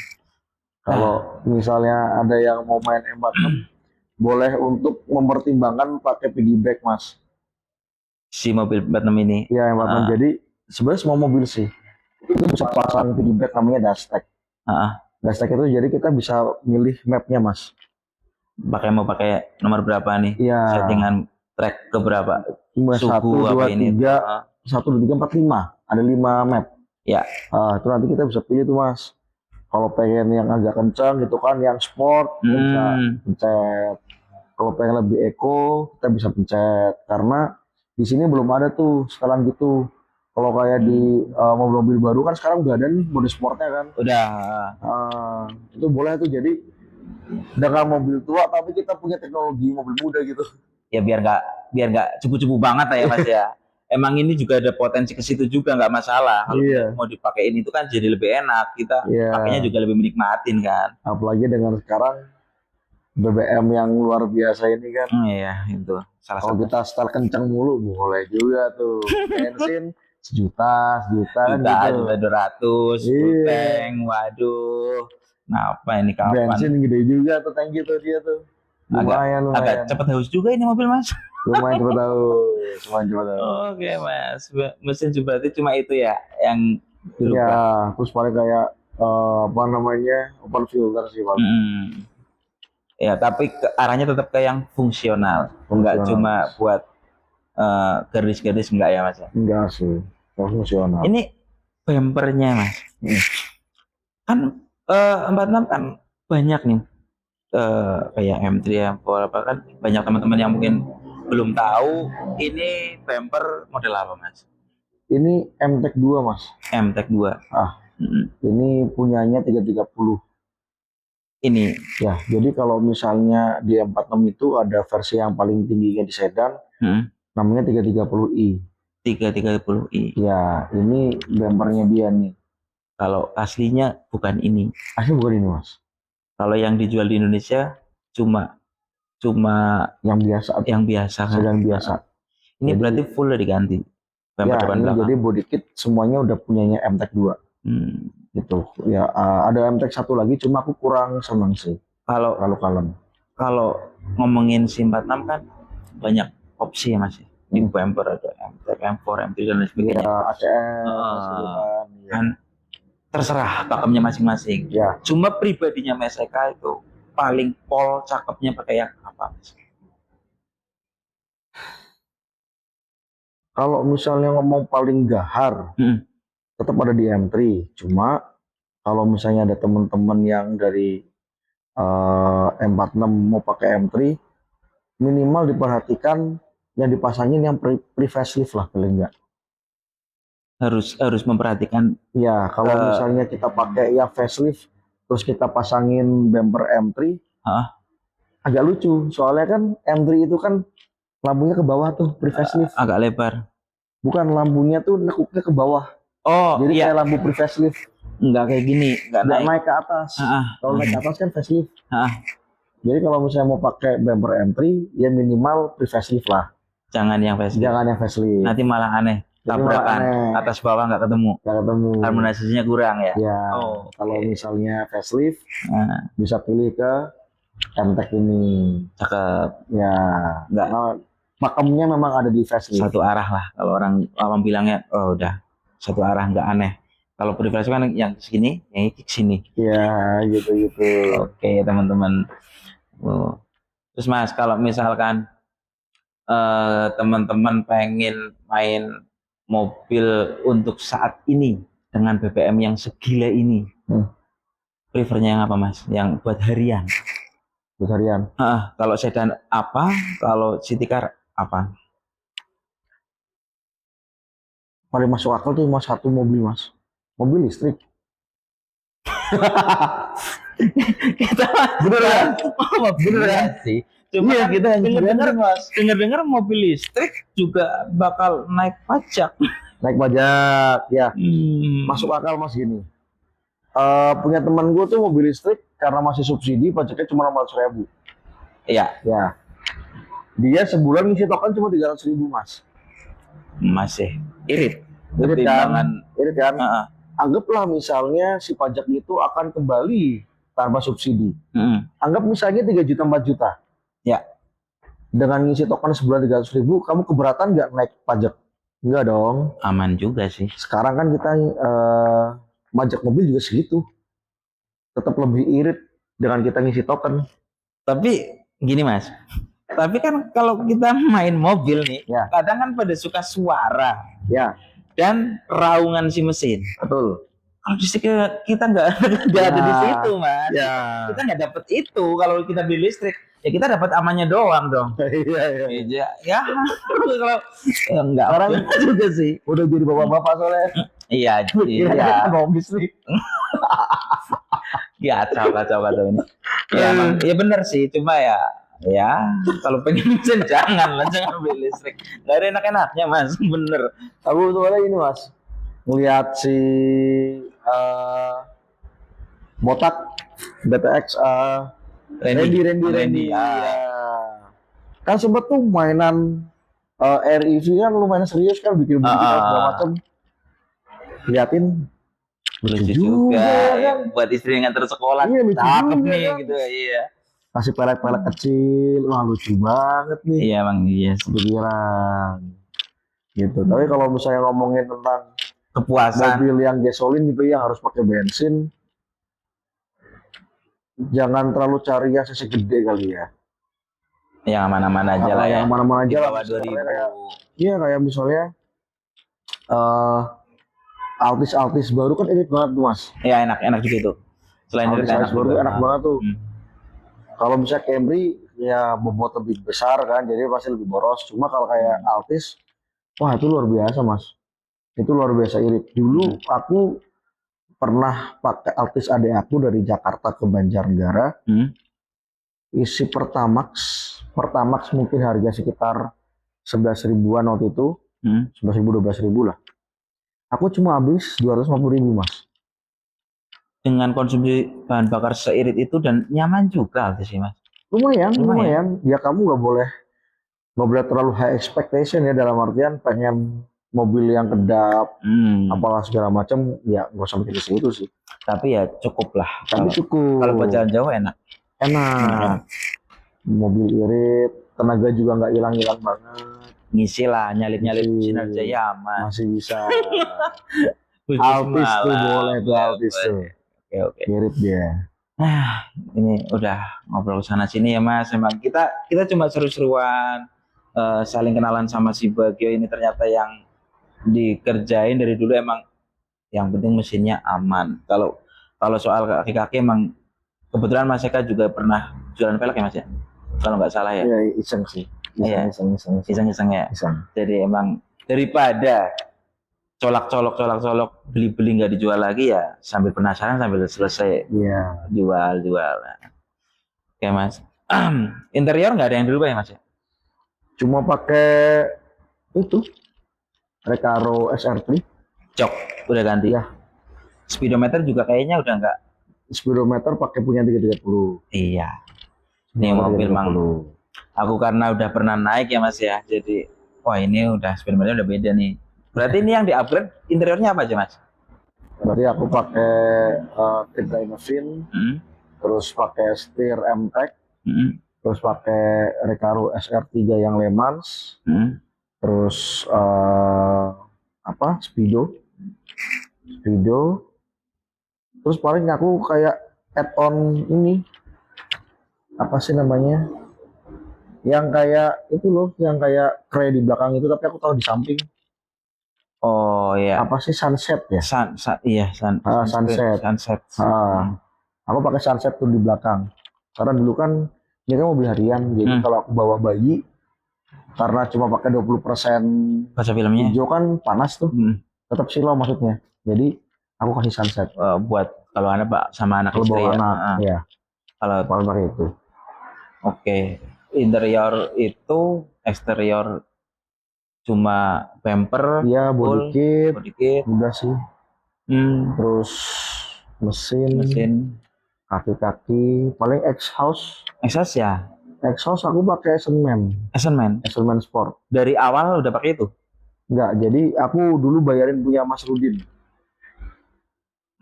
Kalau misalnya ada yang mau main M46, boleh untuk mempertimbangkan pakai piggyback Mas. Si mobil 46 ini? Iya, M46. Jadi sebenarnya semua mobil sih itu bisa pasang piggyback namanya Dastek. Dastek itu jadi kita bisa milih mapnya Mas. Mau pakai nomor berapa nih? Iya. Settingan track ke berapa? 1, 2, 3, 1, 2, 3, 4, 5. Ada 5 map. Ya. Itu nanti kita bisa pilih tuh Mas. Kalau pengen yang agak kencang gitu kan, yang sport kita bisa pencet. Kalau pengen lebih eco kita bisa pencet. Karena di sini belum ada tuh sekarang gitu. Kalau kayak di mobil-mobil baru kan sekarang udah ada nih mode sportnya kan. Udah. Itu boleh tuh, jadi dengan mobil tua tapi kita punya teknologi mobil muda gitu. Ya biar nggak cupu-cupu banget lah ya Mas ya. Emang ini juga ada potensi ke situ juga, nggak masalah. Kalau Iya. mau dipakein itu kan jadi lebih enak. Kita Iya. pakainya juga lebih menikmatin kan. Apalagi dengan sekarang BBM yang luar biasa ini kan. Iya, itu salah Kalau satu. kita setel kenceng mulu boleh juga tuh. Bensin sejuta kan Juta, gitu. juta 200, full Iya. tank, waduh. Nah, apa ini kapan? Bensin gede juga tuh tangki tuh dia tuh. Lumayan, Agak cepat haus juga ini mobil Mas. Lumayan cepet tahu. Lumayan cepet tahu. Oke Mas, mesin berarti cuma itu ya yang dirubah. Ya, terus paling kayak apa namanya open filter sih Pak. Ya, tapi arahnya tetap ke yang fungsional, enggak cuma buat garis-garis enggak ya Mas? Enggak sih, fungsional. Ini bumpernya Mas. Kan 46 kan banyak nih kayak M3 M4 apa kan banyak teman-teman yang mungkin belum tahu ini bumper model apa Mas? Ini MTEK 2 Mas. MTEK 2. Ini punyanya 330. Ini ya, jadi kalau misalnya di 46 itu ada versi yang paling tingginya di sedan, namanya 330i. 330i. Ya, ini bumpernya dia nih. Kalau aslinya bukan ini. Asli bukan ini Mas. Kalau yang dijual di Indonesia cuma yang biasa. Yang biasa kan. Sedan biasa. Ini jadi, berarti full udah diganti. Ya, ini jadi body kit semuanya udah punyanya MTEK 2. Gitu. Ya, ada MTEK 1 lagi cuma aku kurang senang sih. Kalau kalem. Kalau ngomongin si 46 kan banyak opsi ya Mas. Di bumper ada MTEK, M4, M3 dan lain sebagainya. Ya, ACS kan terserah pakemnya masing-masing. Ya. Cuma pribadinya Mas Eka itu paling pol cakepnya pakai yang apa Mas? Kalau misalnya ngomong paling gahar, tetap ada di M3. Cuma kalau misalnya ada teman-teman yang dari M46 mau pakai M3, minimal diperhatikan yang dipasangin yang pre-facelift lah paling enggak. Harus memperhatikan. Ya, kalau misalnya kita pakai ya facelift, terus kita pasangin bumper M3, agak lucu. Soalnya kan M3 itu kan lampunya ke bawah tuh, pre-facelift. Agak lebar. Bukan, lampunya tuh nekuknya ke bawah. Oh, jadi kayak lampu pre-facelift. Enggak kayak gini, enggak naik ke atas. Kalau naik ke atas kan facelift. Jadi kalau misalnya mau pakai bumper M3, ya minimal pre-facelift lah. Jangan yang facelift. Jangan yang facelift. Nanti malah aneh. Tabrakan atas bawah nggak ketemu. Harmonisasinya kurang ya. Ya. Kalau misalnya facelift, bisa pilih ke MTEK ini. Cakep. Ya. Nggak. Pakemnya memang ada di facelift. Satu arah lah. Kalau orang awam bilangnya, oh udah satu arah nggak aneh. Kalau pre-facelift kan yang segini, yang ini sini. Ya, gitu. Oke teman-teman. Terus Mas, kalau misalkan teman-teman pengen main mobil untuk saat ini dengan BBM yang segila ini, prefernya yang apa Mas? Yang buat harian? Buat harian? Kalau sedan apa? Kalau city car apa? Paling masuk akal tuh cuma satu mobil Mas, mobil listrik. Kita beneran sih. Cuma iya, kita dengar mobil listrik juga bakal naik pajak. Ya. Masuk akal Mas gini. Punya teman gue tuh mobil listrik karena masih subsidi pajaknya cuma 600.000. Iya. Ya. Dia sebulan ngisi token cuma 300.000 Mas. Masih irit kan? Anggaplah misalnya si pajak itu akan kembali tanpa subsidi. Anggap misalnya 3 juta 4 juta. Ya. Dengan ngisi token sebulan 300.000, kamu keberatan nggak naik pajak? Enggak dong. Aman juga sih. Sekarang kan kita pajak mobil juga segitu. Tetap lebih irit dengan kita ngisi token. Tapi gini Mas. Tapi kan kalau kita main mobil nih, kadang kan pada suka suara. Ya. Dan raungan si mesin. Betul. Kalau di kita nggak ada di situ Mas. Ya. Kita nggak dapet itu. Kalau kita beli listrik, ya kita dapat amannya doang dong. Iya. Ya. Kalau enggak orang juga sih. Udah jadi bapak-bapak soalnya. Iya. Mobil listrik. Ya, kacau ini. Ya emang, ya bener sih, cuma ya kalau pengen mesin jangan lah, jangan beli listrik. Gak ada enak-enaknya mas, bener. Aku soalnya ini mas, ngeliat si eh, botak BTX Randy Ya. ya. Kan sempet tuh mainan REV kan lumayan serius kan bikin segala macam. Liatin Lucu juga, juga, ya ya, kan? buat istri yang nganter sekolah, Iya, lucu cakep juga, nih kan? gitu, iya. Kasih pelek-pelek kecil, wah lucu banget nih. Iya emang iya sih. Kepikiran gitu. Tapi kalau misalnya ngomongin tentang Kepuasan. mobil yang gasolin gitu yang harus pakai bensin, jangan terlalu cari yang cc gede kali ya. Yang aman-aman aja lah ya. Yang mana-mana Di aja lah. bawah 2000. Iya kayak misalnya eh Altis baru kan irit banget tuh mas. Ya enak juga tuh. Selain itu Altis enak baru juga. enak banget tuh. Hmm. Kalau misalnya Camry ya bobot lebih besar kan, jadi pasti lebih boros. Cuma kalau kayak Altis, wah itu luar biasa mas. Itu luar biasa irit. Dulu aku pernah pakai Altis adek aku dari Jakarta ke Banjarnegara. Isi Pertamax mungkin harga sekitar 11 ribuan waktu itu. 11 ribu 12 ribu lah. Aku cuma habis 250 ribu mas. Dengan konsumsi bahan bakar seirit itu dan nyaman juga Altis sih mas. Lumayan. Ya kamu nggak boleh terlalu high expectation ya, dalam artian pengen mobil yang kedap, apalah segala macam, ya nggak usah mikir situ sih. Tapi ya cukup lah. Tapi cukup. Kalau buat jalan jauh enak. Mobil irit, tenaga juga nggak hilang-hilang banget. Ngisi lah, nyalip-nyalip mesin aja ya aman. Masih bisa. Altis tuh boleh tuh Altis tuh. Oke. Irit dia. Nah, ini udah ngobrol sana sini ya mas. Emang kita cuma seru-seruan, saling kenalan sama si Bagio ini. Ternyata yang dikerjain dari dulu emang yang penting mesinnya aman. Kalau soal kaki-kaki emang kebetulan Mas Eka juga pernah jualan velg ya mas ya, kalau nggak salah ya. Iya iseng sih. Iseng ya. Jadi emang daripada colok beli nggak dijual lagi ya, sambil penasaran sambil selesai jual. Oke mas. Interior nggak ada yang dirubah ya mas ya? Cuma pakai itu Recaro SR3 jok udah ganti ya. Speedometer juga kayaknya udah nggak. Speedometer pakai punya 330. Iya, ini mobil mang aku karena udah pernah naik ya mas ya, jadi wah ini udah speedometer udah beda nih. Berarti ini yang di upgrade interiornya apa aja mas? Berarti aku pakai tip mesin, terus pakai setir M-Tech, terus pakai Recaro SR3 yang Le Mans, terus Speedo, terus paling aku kayak add-on ini apa sih namanya, yang kayak itu loh, yang kayak kre di belakang itu, tapi aku tahu di samping. Oh iya. Apa sih, sunset ya? Sunset. Aku pakai sunset tuh di belakang. Karena dulu kan ini kan mobil harian, jadi kalau aku bawa bayi, karena cuma pakai 20% kaca filmnya hijau kan panas tuh, tetap silau maksudnya. Jadi aku kasih sunset. Buat kalau anak pak sama anak istri ya. Ya. Kalau pakai itu. Oke. Interior itu, eksterior cuma bumper, iya, body kit, udah sih. Terus mesin, kaki-kaki, paling exhaust ya. Exhaust aku pakai Essence Sport. Dari awal udah pakai itu? Enggak, jadi aku dulu bayarin punya Mas Rudin.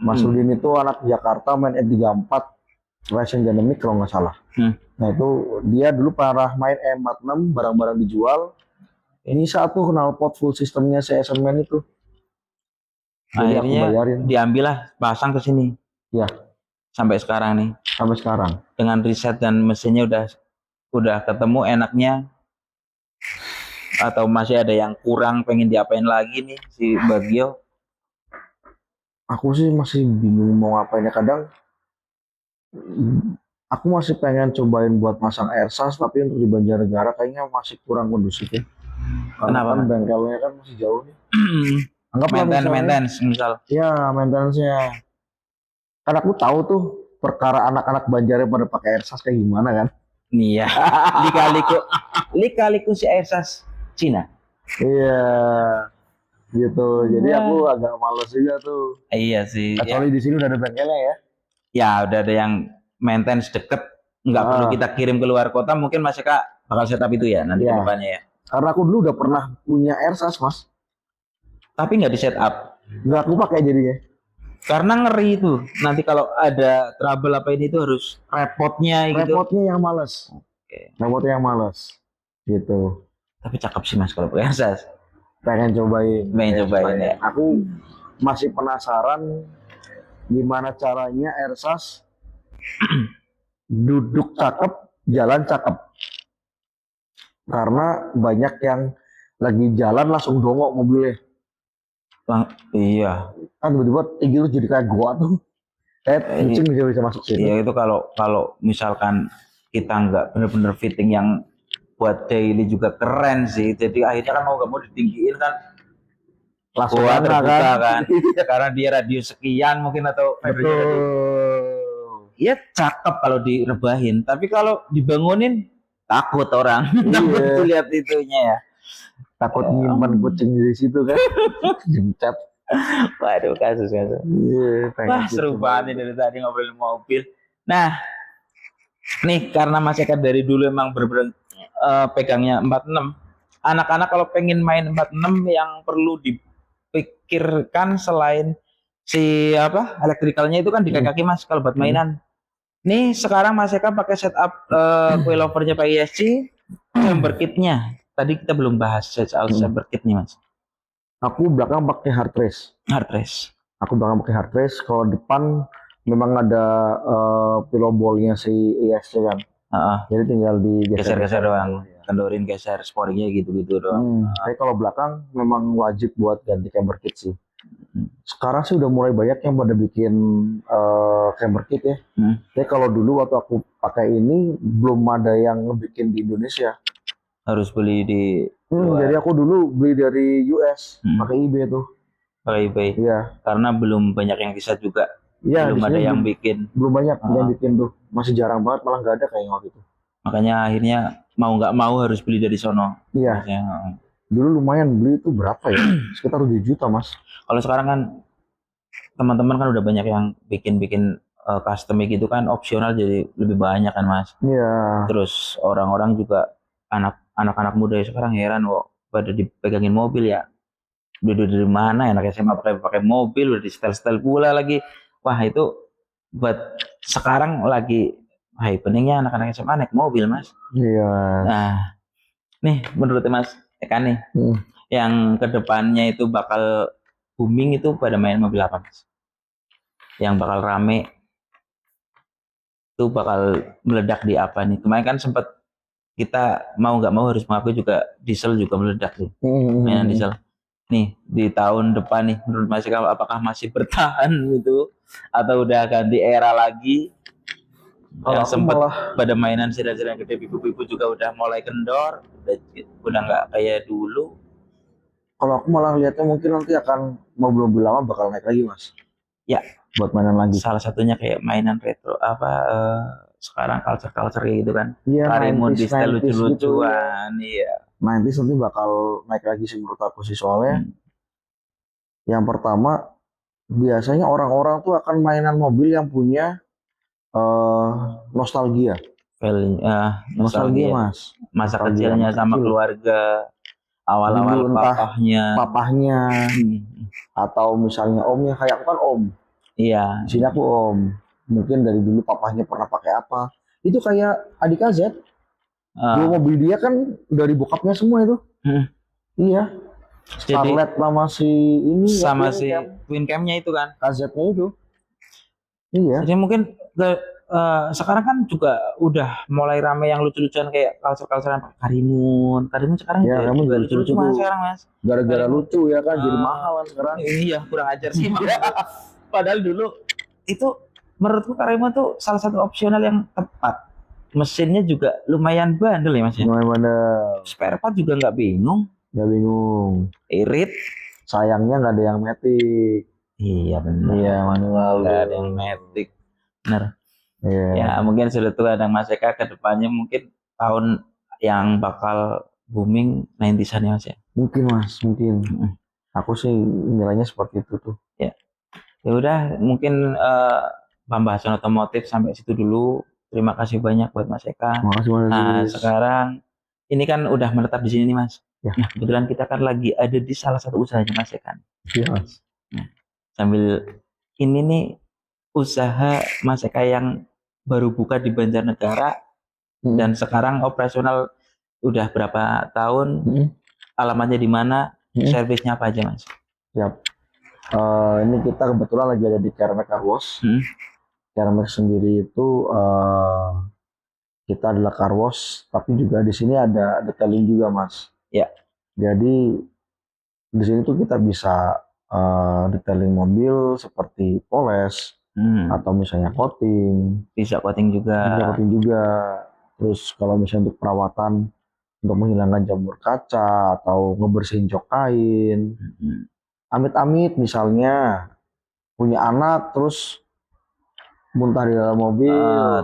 Mas Rudin itu anak Jakarta, main E34 Racing Dynamic kalau nggak salah. Nah itu dia dulu parah main E46, barang-barang dijual. Ini satu knalpot full sistemnya CSMN itu. Jadi akhirnya diambil lah, pasang ke sini. Ya. Sampai sekarang nih. Sampai sekarang. Dengan riset dan mesinnya udah ketemu enaknya. Atau masih ada yang kurang, pengen diapain lagi nih si Bagio? Aku sih masih bingung mau ngapainnya. Kadang aku masih pengen cobain buat masang airsas, tapi untuk di Banjarnegara kayaknya masih kurang kondusif ya. Karena kan bengkelnya kan masih jauh nih. Anggap maintenance misal. Ya, maintenance-nya. Karena aku tahu tuh perkara anak-anak Banjar yang pada pakai ersas kayak gimana kan? Nih ya, lika-liku si Airsas Cina. Iya, gitu. Jadi Ya. aku agak males juga tuh. Iya sih. Kecuali di sini udah ada bengkelnya ya. Ya udah ada yang maintenance deket, nggak perlu kita kirim keluar kota. Mungkin Mas Eka bakal setup itu ya nanti ke Iya. depannya ya. Karena aku dulu udah pernah punya ersas, Mas. Tapi nggak di setup. Nggak aku pakai jadinya. Karena ngeri itu. Nanti kalau ada trouble apa ini tuh harus repotnya gitu. Repotnya yang males. Oke. Repotnya yang males. Gitu. Tapi cakep sih Mas kalau pakai Airsas. Pengen cobain. Pengen cobain ya. Aku masih penasaran gimana caranya ersas duduk cakep, jalan cakep. Karena banyak yang lagi jalan langsung dongok mobilnya. Iya. Kan tiba-tiba tinggi lu jadi kayak gua tuh. Kucing bisa masuk situ. Iya itu kalau misalkan kita nggak bener-bener fitting yang buat daily juga keren sih. Jadi akhirnya kan mau nggak mau ditinggiin kan. Langsung Gua terbuka kan. Iya. Karena dia radius sekian mungkin atau Betul. ya cakep kalau direbahin. Tapi kalau dibangunin takut orang. Takut Iya. tuh lihat itunya ya. Takut nyimpan kucing di situ kan. Jemcat. Waduh kasus. Iya, Wah seru banget ini dari tadi ngobrolin mobil. Nah, nih karena Mas Eka dari dulu emang bener-bener pegangnya 46. Anak-anak kalau pengen main 46 yang perlu dipikirkan selain si apa elektrikalnya itu kan di kaki Mas kalau buat mainan. Nih sekarang Mas Eka pakai setup coilovernya Pak ISC, chamber kitnya. Tadi kita belum bahas chamber kitnya Mas. Aku belakang pakai hard race. Hard race. Aku belakang pakai hard race. Kalau depan memang ada piloballnya si ISC kan. Jadi tinggal digeser-geser doang. Kendorin geser sporingnya gitu-gitu doang. Tapi kalau belakang memang wajib buat ganti camber kit sih. Sekarang sih udah mulai banyak yang pada bikin camber kit ya. Tapi kalau dulu waktu aku pakai ini belum ada yang ngebikin di Indonesia. Harus beli di jadi aku dulu beli dari US pakai eBay tuh. Pakai eBay. Iya. Karena belum banyak yang bisa juga. Iya. Belum ada yang bikin. Belum banyak yang bikin tuh. Masih jarang banget, malah nggak ada kayak waktu itu. Makanya akhirnya mau nggak mau harus beli dari sono. Iya. Dulu lumayan beli itu berapa ya? Sekitar 7 juta Mas. Kalau sekarang kan teman-teman kan udah banyak yang bikin custom gitu kan opsional jadi lebih banyak kan Mas. Iya. Terus orang-orang juga anak-anak muda sekarang heran kok pada dipegangin mobil ya. Udah dari mana anak SMA pakai mobil udah di setel pula lagi. Wah itu buat sekarang lagi happeningnya anak-anak SMA naik mobil Mas. Iya. Nah, nih menurut Mas Eka nih, yang kedepannya itu bakal booming itu pada main mobil apa Mas? Yang bakal rame itu bakal meledak di apa nih? Kemarin kan sempat kita mau nggak mau harus mengakui juga diesel juga meledak sih, mainan diesel. Nih di tahun depan nih menurut Mas Eka apakah masih bertahan gitu atau udah ganti era lagi? Yang sempat pada mainan sedan-sedan gede pipu-pipu juga udah mulai kendor, udah nggak kayak dulu. Kalau aku malah lihatnya mungkin nanti akan mobil-mobil lama bakal naik lagi Mas. Ya, buat mainan lagi. Salah satunya kayak mainan retro sekarang culture gitu kan. Iya, Karimun di style lucu-lucuan, iya. 90s nanti bakal naik lagi sih menurut aku sih soalnya. Yang pertama biasanya orang-orang tuh akan mainan mobil yang punya nostalgia. Nostalgia Mas. Masa kecilnya sama keluarga, awal-awal papahnya atau misalnya omnya, kayak aku kan om. Iya. Di sini aku om. Mungkin dari dulu papahnya pernah pakai apa. Itu kayak adik AZ. Dulu mobil dia kan dari bokapnya semua itu. Iya. Scarlett sama si ini sama si Wincam-nya itu kan. KZ-nya itu. Iya. Jadi mungkin sekarang kan juga udah mulai rame yang lucu-lucuan kayak culture-culturean Karimun sekarang ya, juga lucu-lucu Mas sekarang Mas. Gara-gara lucu ya kan jadi mahal kan sekarang. Iya kurang ajar sih. Padahal dulu itu menurutku Karimun tuh salah satu opsional yang tepat. Mesinnya juga lumayan bandel ya Mas ya. Lumayan bandel. Spare part juga nggak bingung. Nggak bingung. Irit. Sayangnya nggak ada yang matic. Iya benar. Iya manual. Nggak ada yang matic. Benar. Iya. Ya mungkin sudut pandang Mas Eka ke depannya mungkin tahun yang bakal booming 90s-an ya Mas ya. Mungkin Mas, mungkin. Mm. Aku sih nilainya seperti itu tuh. Ya. Ya udah mungkin pembahasan otomotif sampai situ dulu. Terima kasih banyak buat Mas Eka. Makasih Mas Nah, Aziz. sekarang ini kan udah menetap di sini nih Mas. Ya. Nah, kebetulan kita kan lagi ada di salah satu usahanya Mas Eka. Iya Mas. Nah, sambil ini nih usaha Mas Eka yang baru buka di Banjarnegara dan sekarang operasional udah berapa tahun, alamatnya di mana, servisnya apa aja Mas? Siap. Ini kita kebetulan lagi ada di Kermek Car Wash. Kermek sendiri itu kita adalah car wash, tapi juga di sini ada detailing juga Mas. Ya. Jadi di sini tuh kita bisa detailing mobil seperti poles atau misalnya coating. Bisa coating juga. Bisa coating juga. Terus kalau misalnya untuk perawatan untuk menghilangkan jamur kaca atau ngebersihin jok kain. Amit-amit misalnya punya anak terus muntah di dalam mobil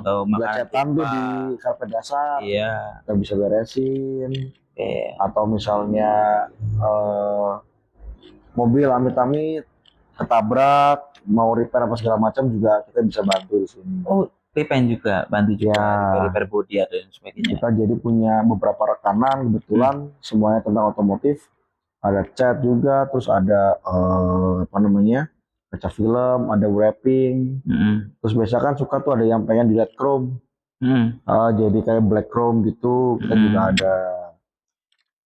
atau belacetan tuh di karpet dasar. Iya. Kita bisa beresin. Atau misalnya mobil amit-amit ketabrak mau repair apa segala macam juga kita bisa bantu di sini. Oh, repair juga, bantu juga Ya. repair body dan sebagainya. Kita jadi punya beberapa rekanan kebetulan semuanya tentang otomotif. Ada cat juga, terus ada apa namanya kaca film, ada wrapping. Terus biasa kan suka tuh ada yang pengen dilihat chrome. Jadi kayak black chrome gitu, kita juga ada.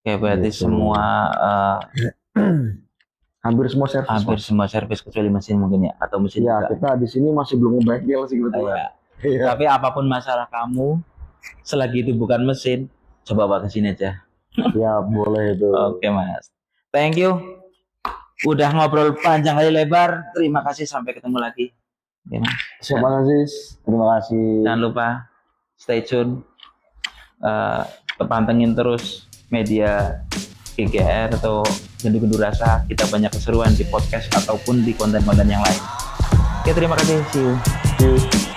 Oke, berarti Gitu. semua hampir semua servis. hampir semua servis kecuali mesin mungkin ya, atau mesin Ya, juga. kita di sini masih belum ngebengkel sih kebetulan. Iya. Tapi apapun masalah kamu, selagi itu bukan mesin, coba bawa ke sini aja. Ya, boleh itu. Oke, Mas. Thank you. Udah ngobrol panjang kali lebar. Terima kasih, sampai ketemu lagi. Oke, Mas. Terima kasih. Terima kasih. Jangan lupa stay tune. Pantengin terus media GGR atau Gendu-Gendu Rasa. Kita banyak keseruan di podcast ataupun di konten-konten yang lain. Oke, terima kasih. See you.